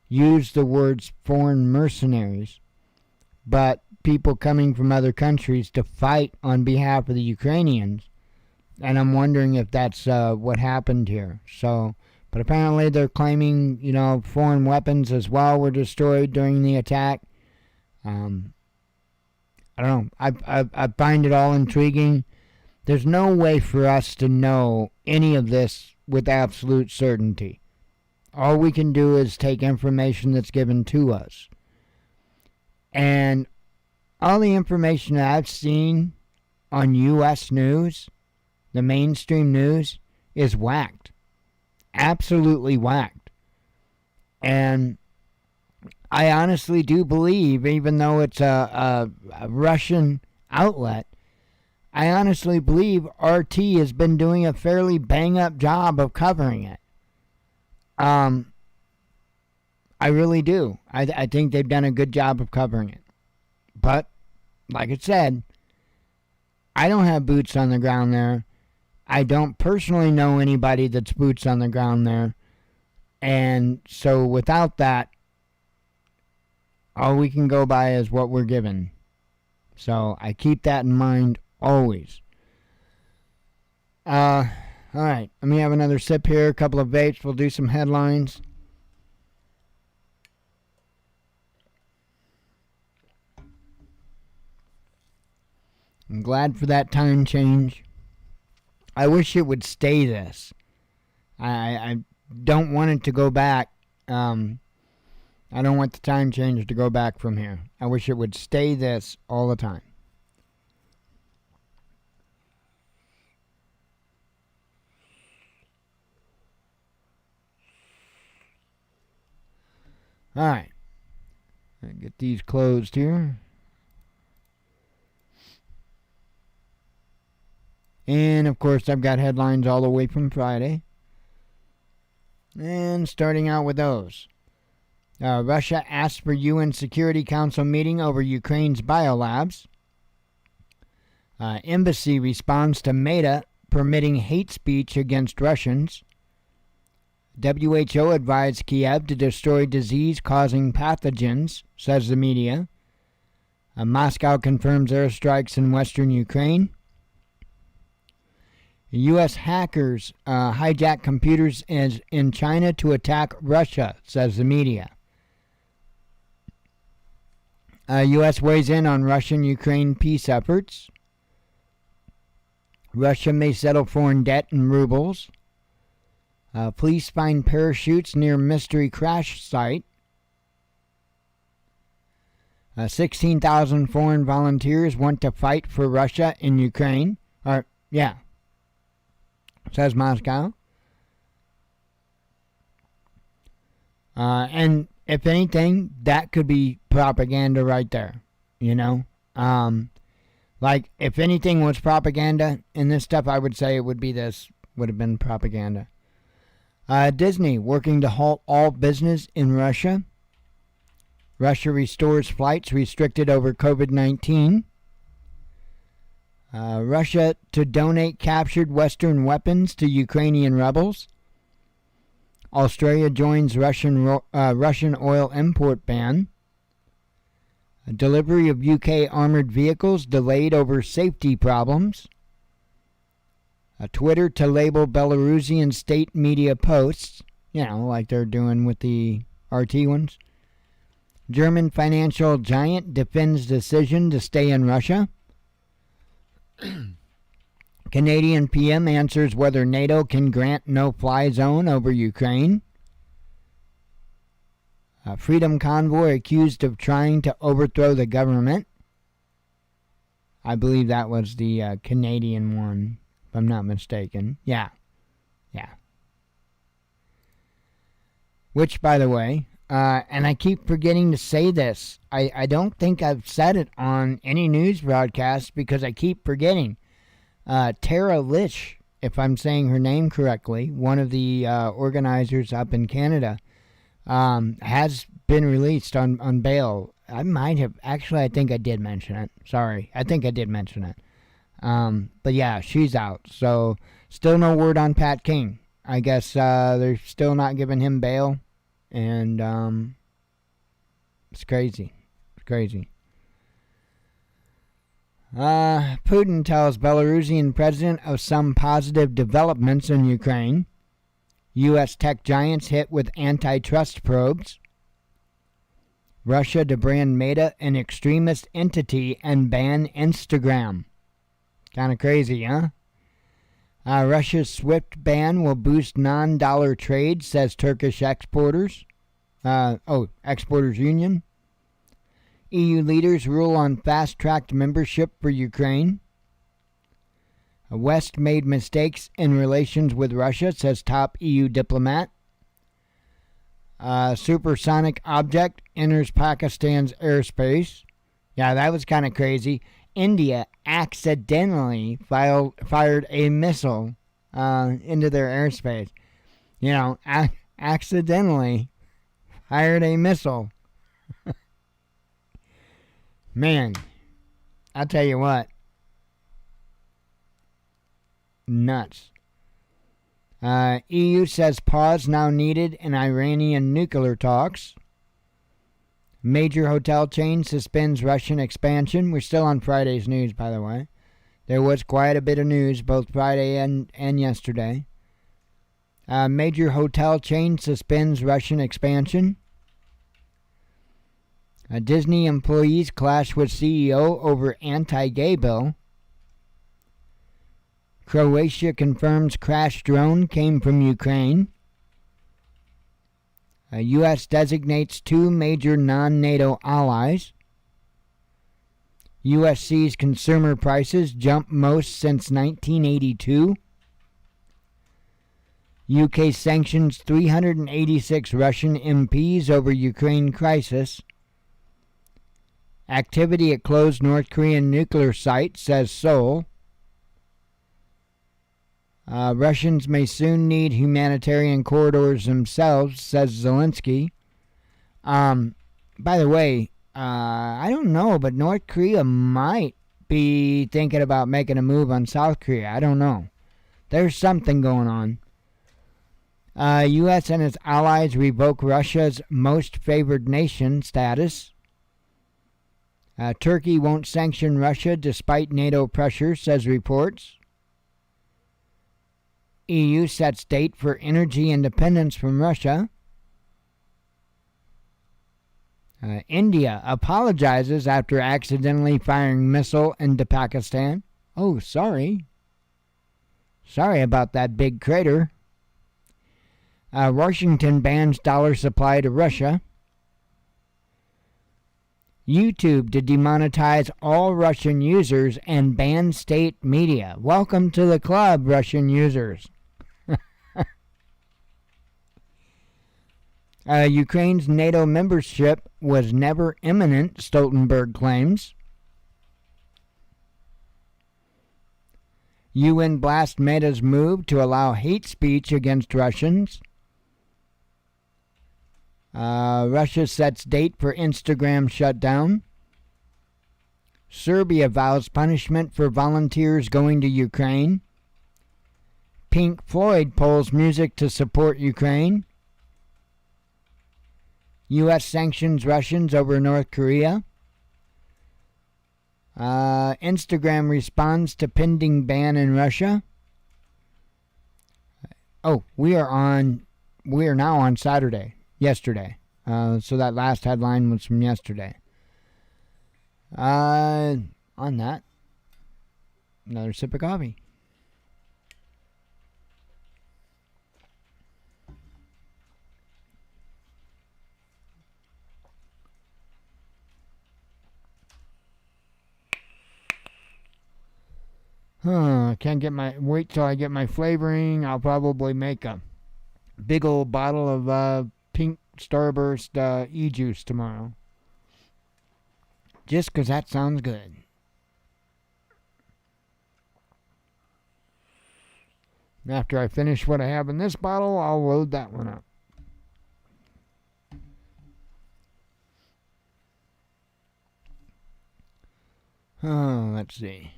use the words foreign mercenaries, but people coming from other countries to fight on behalf of the Ukrainians. And I'm wondering if that's what happened here. So, but apparently they're claiming, foreign weapons as well were destroyed during the attack. I don't know. I find it all intriguing. There's no way for us to know any of this with absolute certainty. All we can do is take information that's given to us. And all the information that I've seen on U.S. news, the mainstream news, is whacked. Absolutely whacked. And I honestly do believe, even though it's a Russian outlet, I honestly believe RT has been doing a fairly bang-up job of covering it. I really do. I think they've done a good job of covering it. But, like I said, I don't have boots on the ground there. I don't personally know anybody that's boots on the ground there. And so without that, all we can go by is what we're given. So I keep that in mind always. All right. Let me have another sip here. A couple of vapes. We'll do some headlines. I'm glad for that time change. I wish it would stay this. I don't want it to go back. I don't want the time change to go back from here. I wish it would stay this all the time. All right. Get these closed here. And, of course, I've got headlines all the way from Friday. And starting out with those. Russia asked for UN Security Council meeting over Ukraine's biolabs. Embassy responds to Meta permitting hate speech against Russians. WHO advised Kiev to destroy disease-causing pathogens, says the media. Moscow confirms airstrikes in western Ukraine. U.S. hackers hijack computers in China to attack Russia, says the media. U.S. weighs in on Russian-Ukraine peace efforts. Russia may settle foreign debt in rubles. Police find parachutes near mystery crash site. 16,000 foreign volunteers want to fight for Russia in Ukraine. Says Moscow. And if anything, that could be propaganda right there. Like, if anything was propaganda in this stuff, I would say it would be this. Would have been propaganda. Disney working to halt all business in Russia. Russia restores flights restricted over COVID-19. Russia to donate captured Western weapons to Ukrainian rebels. Australia joins Russian oil import ban. Delivery of UK armored vehicles delayed over safety problems. Twitter to label Belarusian state media posts, like they're doing with the RT ones. German financial giant defends decision to stay in Russia. Canadian PM answers whether NATO can grant no-fly zone over Ukraine. Freedom Convoy accused of trying to overthrow the government. I believe that was the Canadian one, if I'm not mistaken. Yeah. Which, by the way, and I keep forgetting to say this. I don't think I've said it on any news broadcast because I keep forgetting. Tara Lish, if I'm saying her name correctly, one of the organizers up in Canada, has been released on bail. I might have. Actually, I think I did mention it. Sorry. I think I did mention it. But yeah, she's out. So, still no word on Pat King. I guess they're still not giving him bail. And it's crazy. It's crazy. Putin tells Belarusian president of some positive developments in Ukraine. U.S. tech giants hit with antitrust probes. Russia to brand Meta an extremist entity and ban Instagram. Kind of crazy, huh? Russia's SWIFT ban will boost non-dollar trade, says Turkish exporters. Exporters Union. EU leaders rule on fast-tracked membership for Ukraine. West made mistakes in relations with Russia, says top EU diplomat. Supersonic object enters Pakistan's airspace. Yeah, that was kind of crazy. India accidentally fired a missile into their airspace. Accidentally fired a missile. Man, I'll tell you what. Nuts. EU says pause now needed in Iranian nuclear talks. Major hotel chain suspends Russian expansion. We're still on Friday's news, by the way. There was quite a bit of news both Friday and yesterday. Major hotel chain suspends Russian expansion. Disney employees clash with CEO over anti-gay bill. Croatia confirms crash drone came from Ukraine. U.S. designates 2 major non-NATO allies. U.S. sees consumer prices jump most since 1982. UK sanctions 386 Russian MPs over Ukraine crisis. Activity at closed North Korean nuclear site, says Seoul. Russians may soon need humanitarian corridors themselves, says Zelensky. By the way, I don't know, but North Korea might be thinking about making a move on South Korea. I don't know. There's something going on. U.S. and its allies revoke Russia's most favored nation status. Turkey won't sanction Russia despite NATO pressure, says reports. EU sets date for energy independence from Russia. India apologizes after accidentally firing missile into Pakistan. Oh, sorry. Sorry about that big crater. Washington bans dollar supply to Russia. YouTube to demonetize all Russian users and ban state media. Welcome to the club, Russian users. Ukraine's NATO membership was never imminent, Stoltenberg claims. UN blasts Meta's move to allow hate speech against Russians. Russia sets date for Instagram shutdown. Serbia vows punishment for volunteers going to Ukraine. Pink Floyd pulls music to support Ukraine. U.S. sanctions Russians over North Korea. Instagram responds to pending ban in Russia. Oh, we are now on Saturday. Yesterday. So that last headline was from yesterday. On that, another sip of coffee. Can't get my. Wait till I get my flavoring. I'll probably make a big old bottle of pink Starburst e-juice tomorrow. Just 'cause that sounds good. After I finish what I have in this bottle, I'll load that one up. Let's see.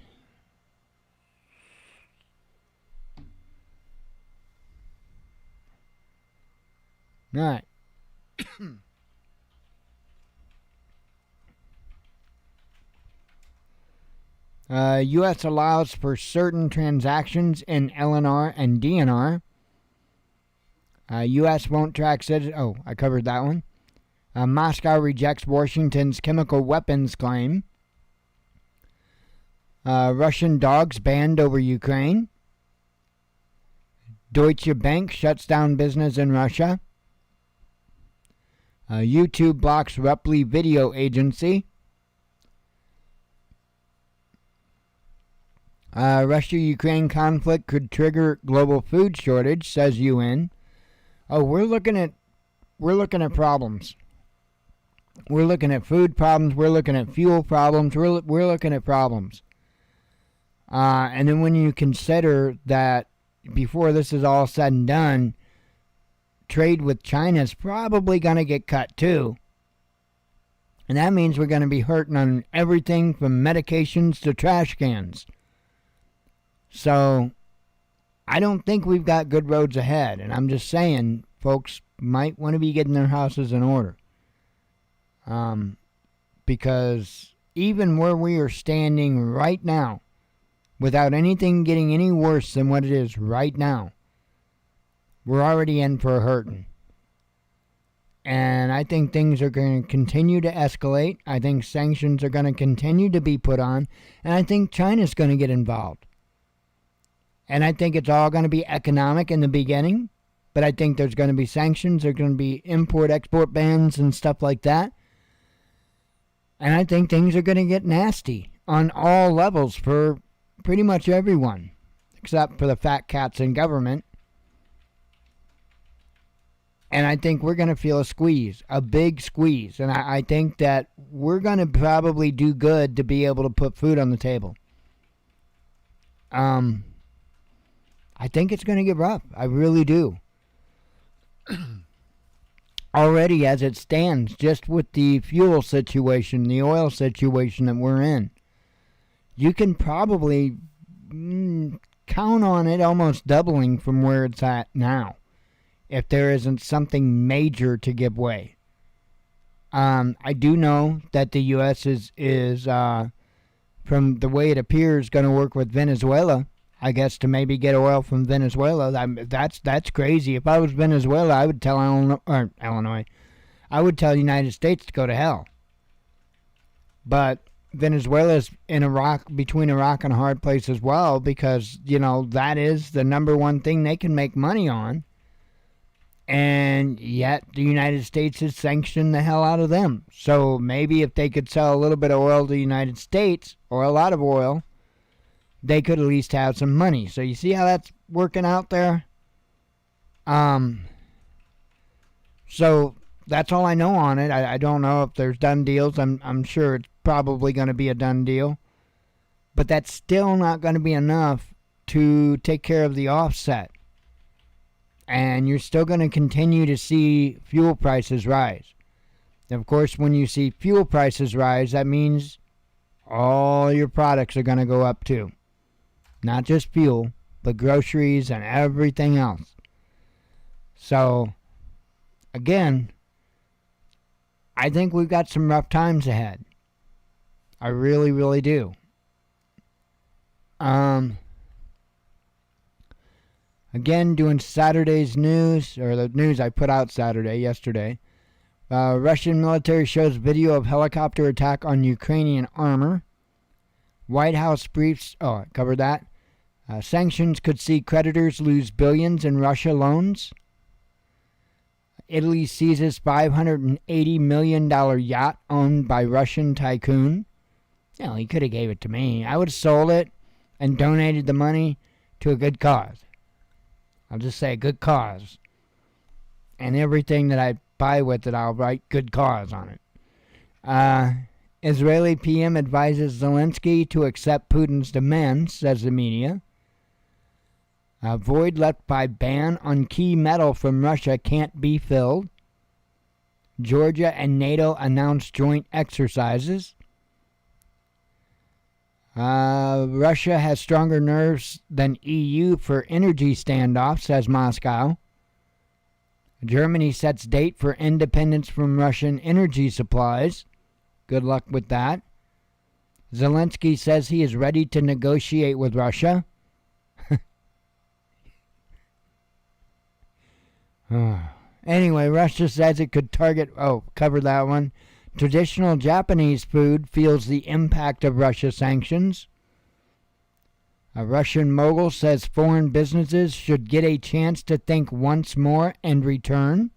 All right. U.S. allows for certain transactions in LNR and DNR. U.S. won't track citizens. Oh, I covered that one. Moscow rejects Washington's chemical weapons claim. Russian dogs banned over Ukraine. Deutsche Bank shuts down business in Russia. YouTube blocks Rupley Video Agency. Russia-Ukraine conflict could trigger global food shortage, says UN. Oh, we're looking at problems. We're looking at food problems. We're looking at fuel problems. We're looking at problems. And then when you consider that before this is all said and done, trade with China is probably going to get cut too. And that means we're going to be hurting on everything from medications to trash cans. So, I don't think we've got good roads ahead. And I'm just saying, folks might want to be getting their houses in order. Because even where we are standing right now, without anything getting any worse than what it is right now, we're already in for a hurting. And I think things are going to continue to escalate. I think sanctions are going to continue to be put on. And I think China's going to get involved. And I think it's all going to be economic in the beginning. But I think there's going to be sanctions. There's going to be import-export bans and stuff like that. And I think things are going to get nasty on all levels for pretty much everyone. Except for the fat cats in government. And I think we're going to feel a squeeze. A big squeeze. And I think that we're going to probably do good to be able to put food on the table. I think it's going to get rough. I really do. Already as it stands, just with the fuel situation, the oil situation that we're in, you can probably count on it almost doubling from where it's at now, if there isn't something major to give way. I do know that the U.S. is from the way it appears, going to work with Venezuela, I guess, to maybe get oil from Venezuela. That's crazy. If I was Venezuela, I would tell Illinois. I would tell the United States to go to hell. But Venezuela's between a rock and a hard place as well, because, that is the number one thing they can make money on. And yet the United States has sanctioned the hell out of them. So maybe if they could sell a little bit of oil to the United States, or a lot of oil, they could at least have some money. So you see how that's working out there? So that's all I know on it. I don't know if there's done deals. I'm sure it's probably going to be a done deal. But that's still not going to be enough to take care of the offset. And you're still going to continue to see fuel prices rise. And of course, when you see fuel prices rise, that means all your products are going to go up too. Not just fuel, but groceries and everything else. So, again, I think we've got some rough times ahead. I really, really do. Again, doing Saturday's news, or the news I put out yesterday. Russian military shows video of helicopter attack on Ukrainian armor. White House briefs, I covered that. Sanctions could see creditors lose billions in Russia loans. Italy seizes $580 million yacht owned by Russian tycoon. He could have gave it to me. I would have sold it. and donated the money to a good cause. I'll just say good cause. And everything that I buy with it, I'll write good cause on it. Israeli PM advises Zelensky to accept Putin's demands, says the media. A void left by ban on key metal from Russia can't be filled. Georgia and NATO announce joint exercises. Russia has stronger nerves than EU for energy standoff, says Moscow. Germany sets date for independence from Russian energy supplies. Good luck with that. Zelensky says he is ready to negotiate with Russia. Anyway, Russia says it could target... cover that one. Traditional Japanese food feels the impact of Russia sanctions. A Russian mogul says foreign businesses should get a chance to think once more and return.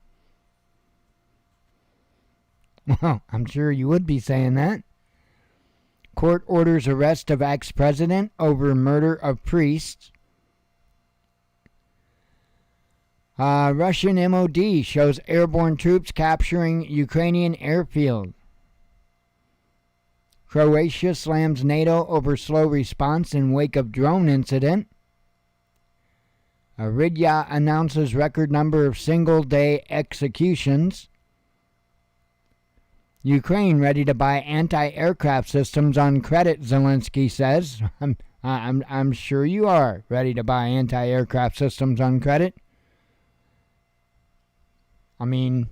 Well, I'm sure you would be saying that. Court orders arrest of ex-president over murder of priests. Russian MOD shows airborne troops capturing Ukrainian airfield. Croatia slams NATO over slow response in wake of drone incident. Ridya announces record number of single-day executions. Ukraine ready to buy anti-aircraft systems on credit, Zelensky says. I'm sure you are ready to buy anti-aircraft systems on credit. I mean,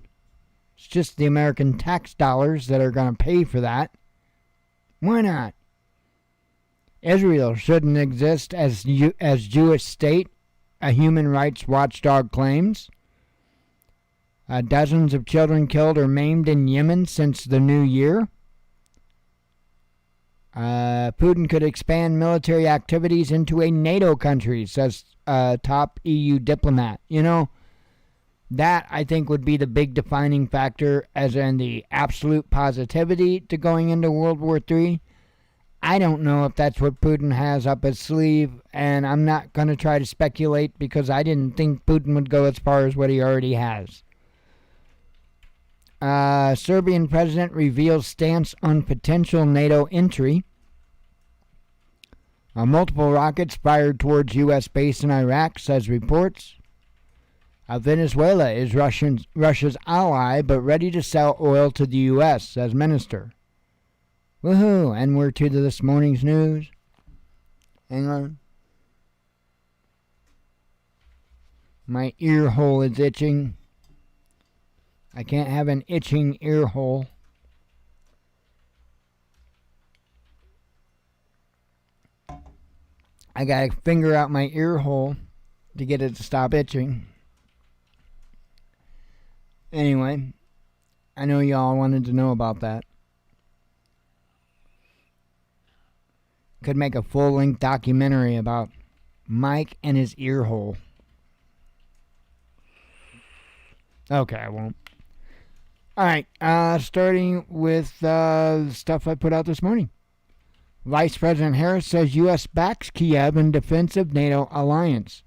it's just the American tax dollars that are going to pay for that. Why not? Israel shouldn't exist as Jewish state, a human rights watchdog claims. Dozens of children killed or maimed in Yemen since the new year. Putin could expand military activities into a NATO country, says top EU diplomat. You know, that, I think, would be the big defining factor, as in the absolute positivity to going into World War III. I don't know if that's what Putin has up his sleeve, and I'm not going to try to speculate because I didn't think Putin would go as far as what he already has. Serbian president reveals stance on potential NATO entry. Multiple rockets fired towards U.S. base in Iraq, says reports. Venezuela is Russia's ally, but ready to sell oil to the U.S., says minister. Woohoo! And we're to this morning's news. Hang on. My ear hole is itching. I can't have an itching ear hole. I gotta finger out my ear hole to get it to stop itching. Anyway, I know y'all wanted to know about that. Could make a full-length documentary about Mike and his ear hole. Okay, I won't. Alright, starting with stuff I put out this morning. Vice President Harris says U.S. backs Kiev in defense of NATO alliance.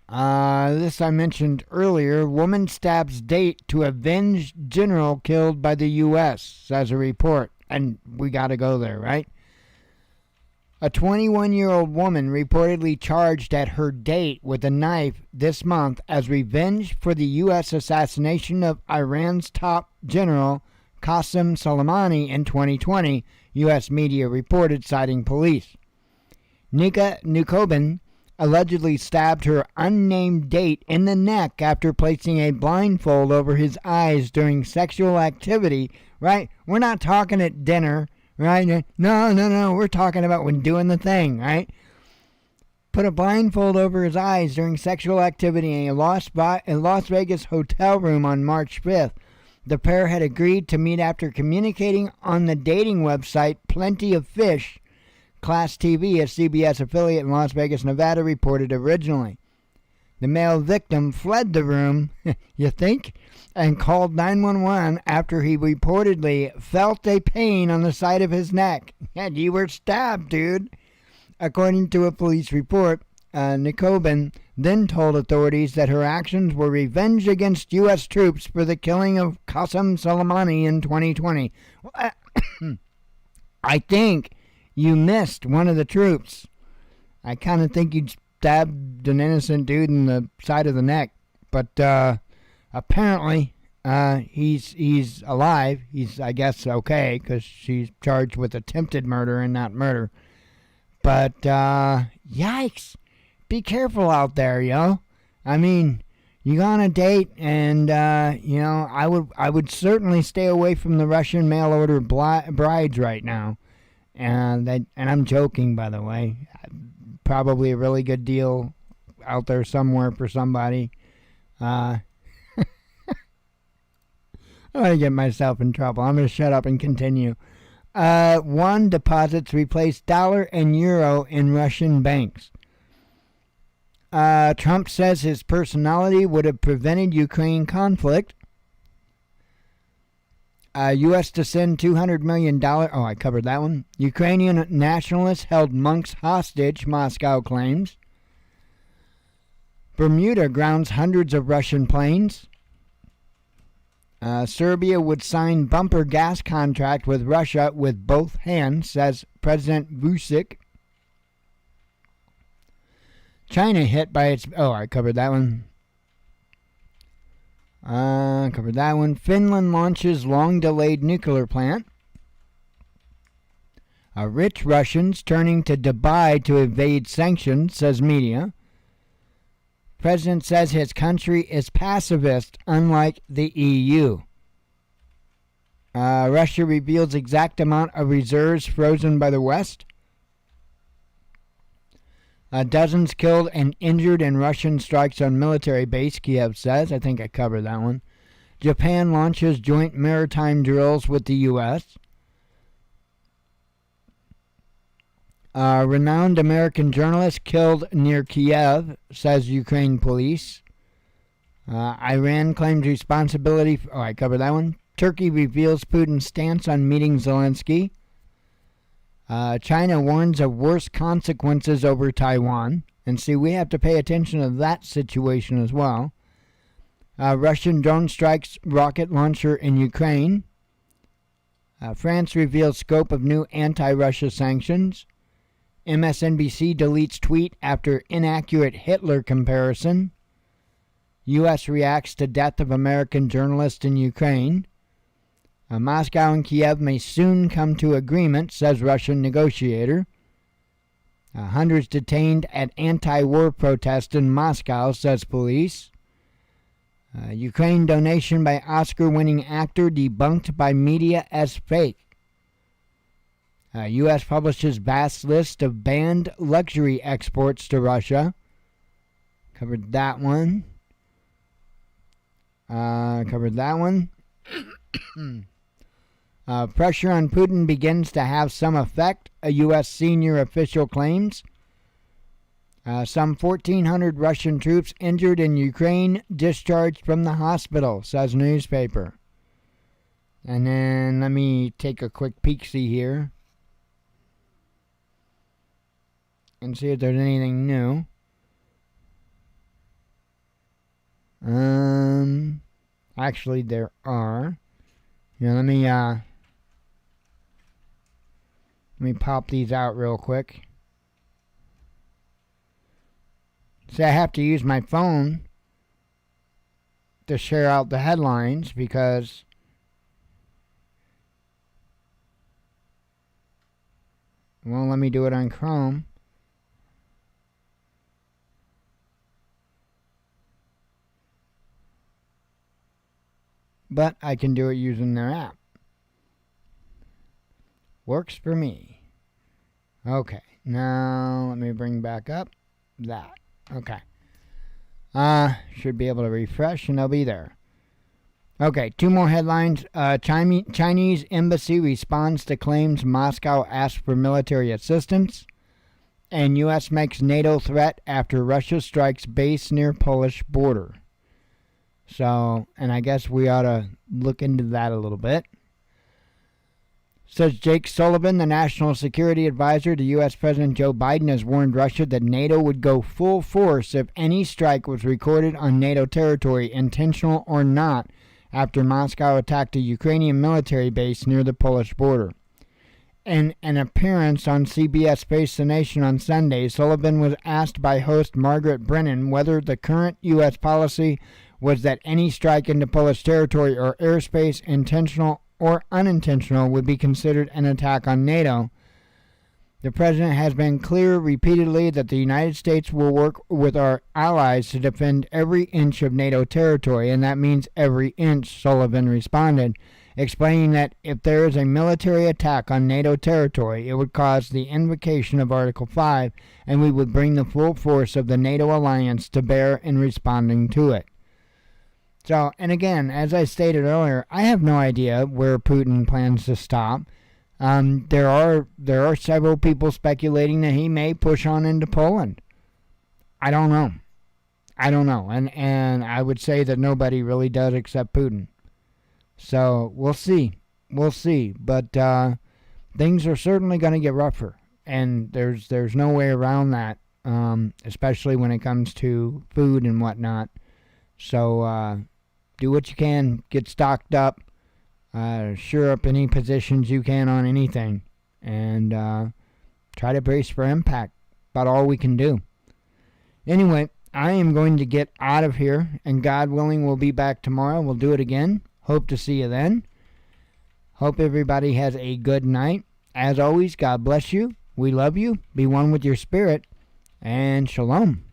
This I mentioned earlier. Woman stabs date to avenge general killed by the U.S., says a report. And we got to go there, right? A 21-year-old woman reportedly charged at her date with a knife this month as revenge for the U.S. assassination of Iran's top general Qasem Soleimani in 2020, U.S. media reported, citing police. Nika Nukobin allegedly stabbed her unnamed date in the neck after placing a blindfold over his eyes during sexual activity, right? We're not talking at dinner, right? No. We're talking about when doing the thing, right? Put a blindfold over his eyes during sexual activity in a Las Vegas hotel room on March 5th. The pair had agreed to meet after communicating on the dating website Plenty of Fish. Class TV, a CBS affiliate in Las Vegas, Nevada, reported originally. The male victim fled the room, you think, and called 911 after he reportedly felt a pain on the side of his neck. And you were stabbed, dude. According to a police report, Nikobin then told authorities that her actions were revenge against U.S. troops for the killing of Qasem Soleimani in 2020. I think you missed one of the troops. I kind of think you stabbed an innocent dude in the side of the neck. But apparently he's alive. He's, I guess, okay because she's charged with attempted murder and not murder. But yikes. Be careful out there, yo. I mean, you go on a date, and I would certainly stay away from the Russian mail order brides right now. And I'm joking, by the way. Probably a really good deal out there somewhere for somebody. I'm gonna get myself in trouble. I'm gonna shut up and continue. Won deposits replaced dollar and euro in Russian banks. Trump says his personality would have prevented Ukraine conflict. U.S. to send $200 million. Oh, I covered that one. Ukrainian nationalists held monks hostage, Moscow claims. Bermuda grounds hundreds of Russian planes. Serbia would sign bumper gas contract with Russia with both hands, says President Vucic. China hit by its... Oh, I covered that one. Finland launches long-delayed nuclear plant. Rich Russians turning to Dubai to evade sanctions, says media. President says his country is pacifist, unlike the EU. Russia reveals exact amount of reserves frozen by the West. Dozens killed and injured in Russian strikes on military base, Kiev says. I think I covered that one. Japan launches joint maritime drills with the U.S. Renowned American journalist killed near Kiev, says Ukraine police. Iran claims responsibility. Oh, I covered that one. Turkey reveals Putin's stance on meeting Zelensky. China warns of worse consequences over Taiwan. And see, we have to pay attention to that situation as well. Russian drone strikes rocket launcher in Ukraine. France reveals scope of new anti-Russia sanctions. MSNBC deletes tweet after inaccurate Hitler comparison. U.S. reacts to death of American journalist in Ukraine. Moscow and Kiev may soon come to agreement, says Russian negotiator. Hundreds detained at anti-war protest in Moscow, says police. Ukraine donation by Oscar-winning actor debunked by media as fake. U.S. publishes vast list of banned luxury exports to Russia. Covered that one. Pressure on Putin begins to have some effect, a U.S. senior official claims. Some 1,400 Russian troops injured in Ukraine discharged from the hospital, says newspaper. And then let me take a quick peek-see here and see if there's anything new. Actually, there are. Yeah, let me pop these out real quick. See, I have to use my phone to share out the headlines because it won't let me do it on Chrome. But I can do it using their app. Works for me. Okay, now let me bring back up that. Okay. Should be able to refresh and they'll be there. Okay, two more headlines. Chinese embassy responds to claims Moscow asked for military assistance. And U.S. makes NATO threat after Russia strikes base near Polish border. So, and I guess we ought to look into that a little bit. Says Jake Sullivan, the National Security Advisor to U.S. President Joe Biden, has warned Russia that NATO would go full force if any strike was recorded on NATO territory, intentional or not, after Moscow attacked a Ukrainian military base near the Polish border. In an appearance on CBS Face the Nation on Sunday, Sullivan was asked by host Margaret Brennan whether the current U.S. policy was that any strike into Polish territory or airspace, intentional or unintentional, would be considered an attack on NATO. The president has been clear repeatedly that the United States will work with our allies to defend every inch of NATO territory, and that means every inch, Sullivan responded, explaining that if there is a military attack on NATO territory, it would cause the invocation of Article 5, and we would bring the full force of the NATO alliance to bear in responding to it. So, and again, as I stated earlier, I have no idea where Putin plans to stop. There are several people speculating that he may push on into Poland. I don't know, and I would say that nobody really does except Putin. So we'll see, but things are certainly going to get rougher, and there's no way around that, especially when it comes to food and whatnot. So do what you can, get stocked up, shore up any positions you can on anything, and try to brace for impact. About all we can do. Anyway, I am going to get out of here, and God willing, we'll be back tomorrow. We'll do it again. Hope to see you then. Hope everybody has a good night. As always, God bless you. We love you. Be one with your spirit. And shalom.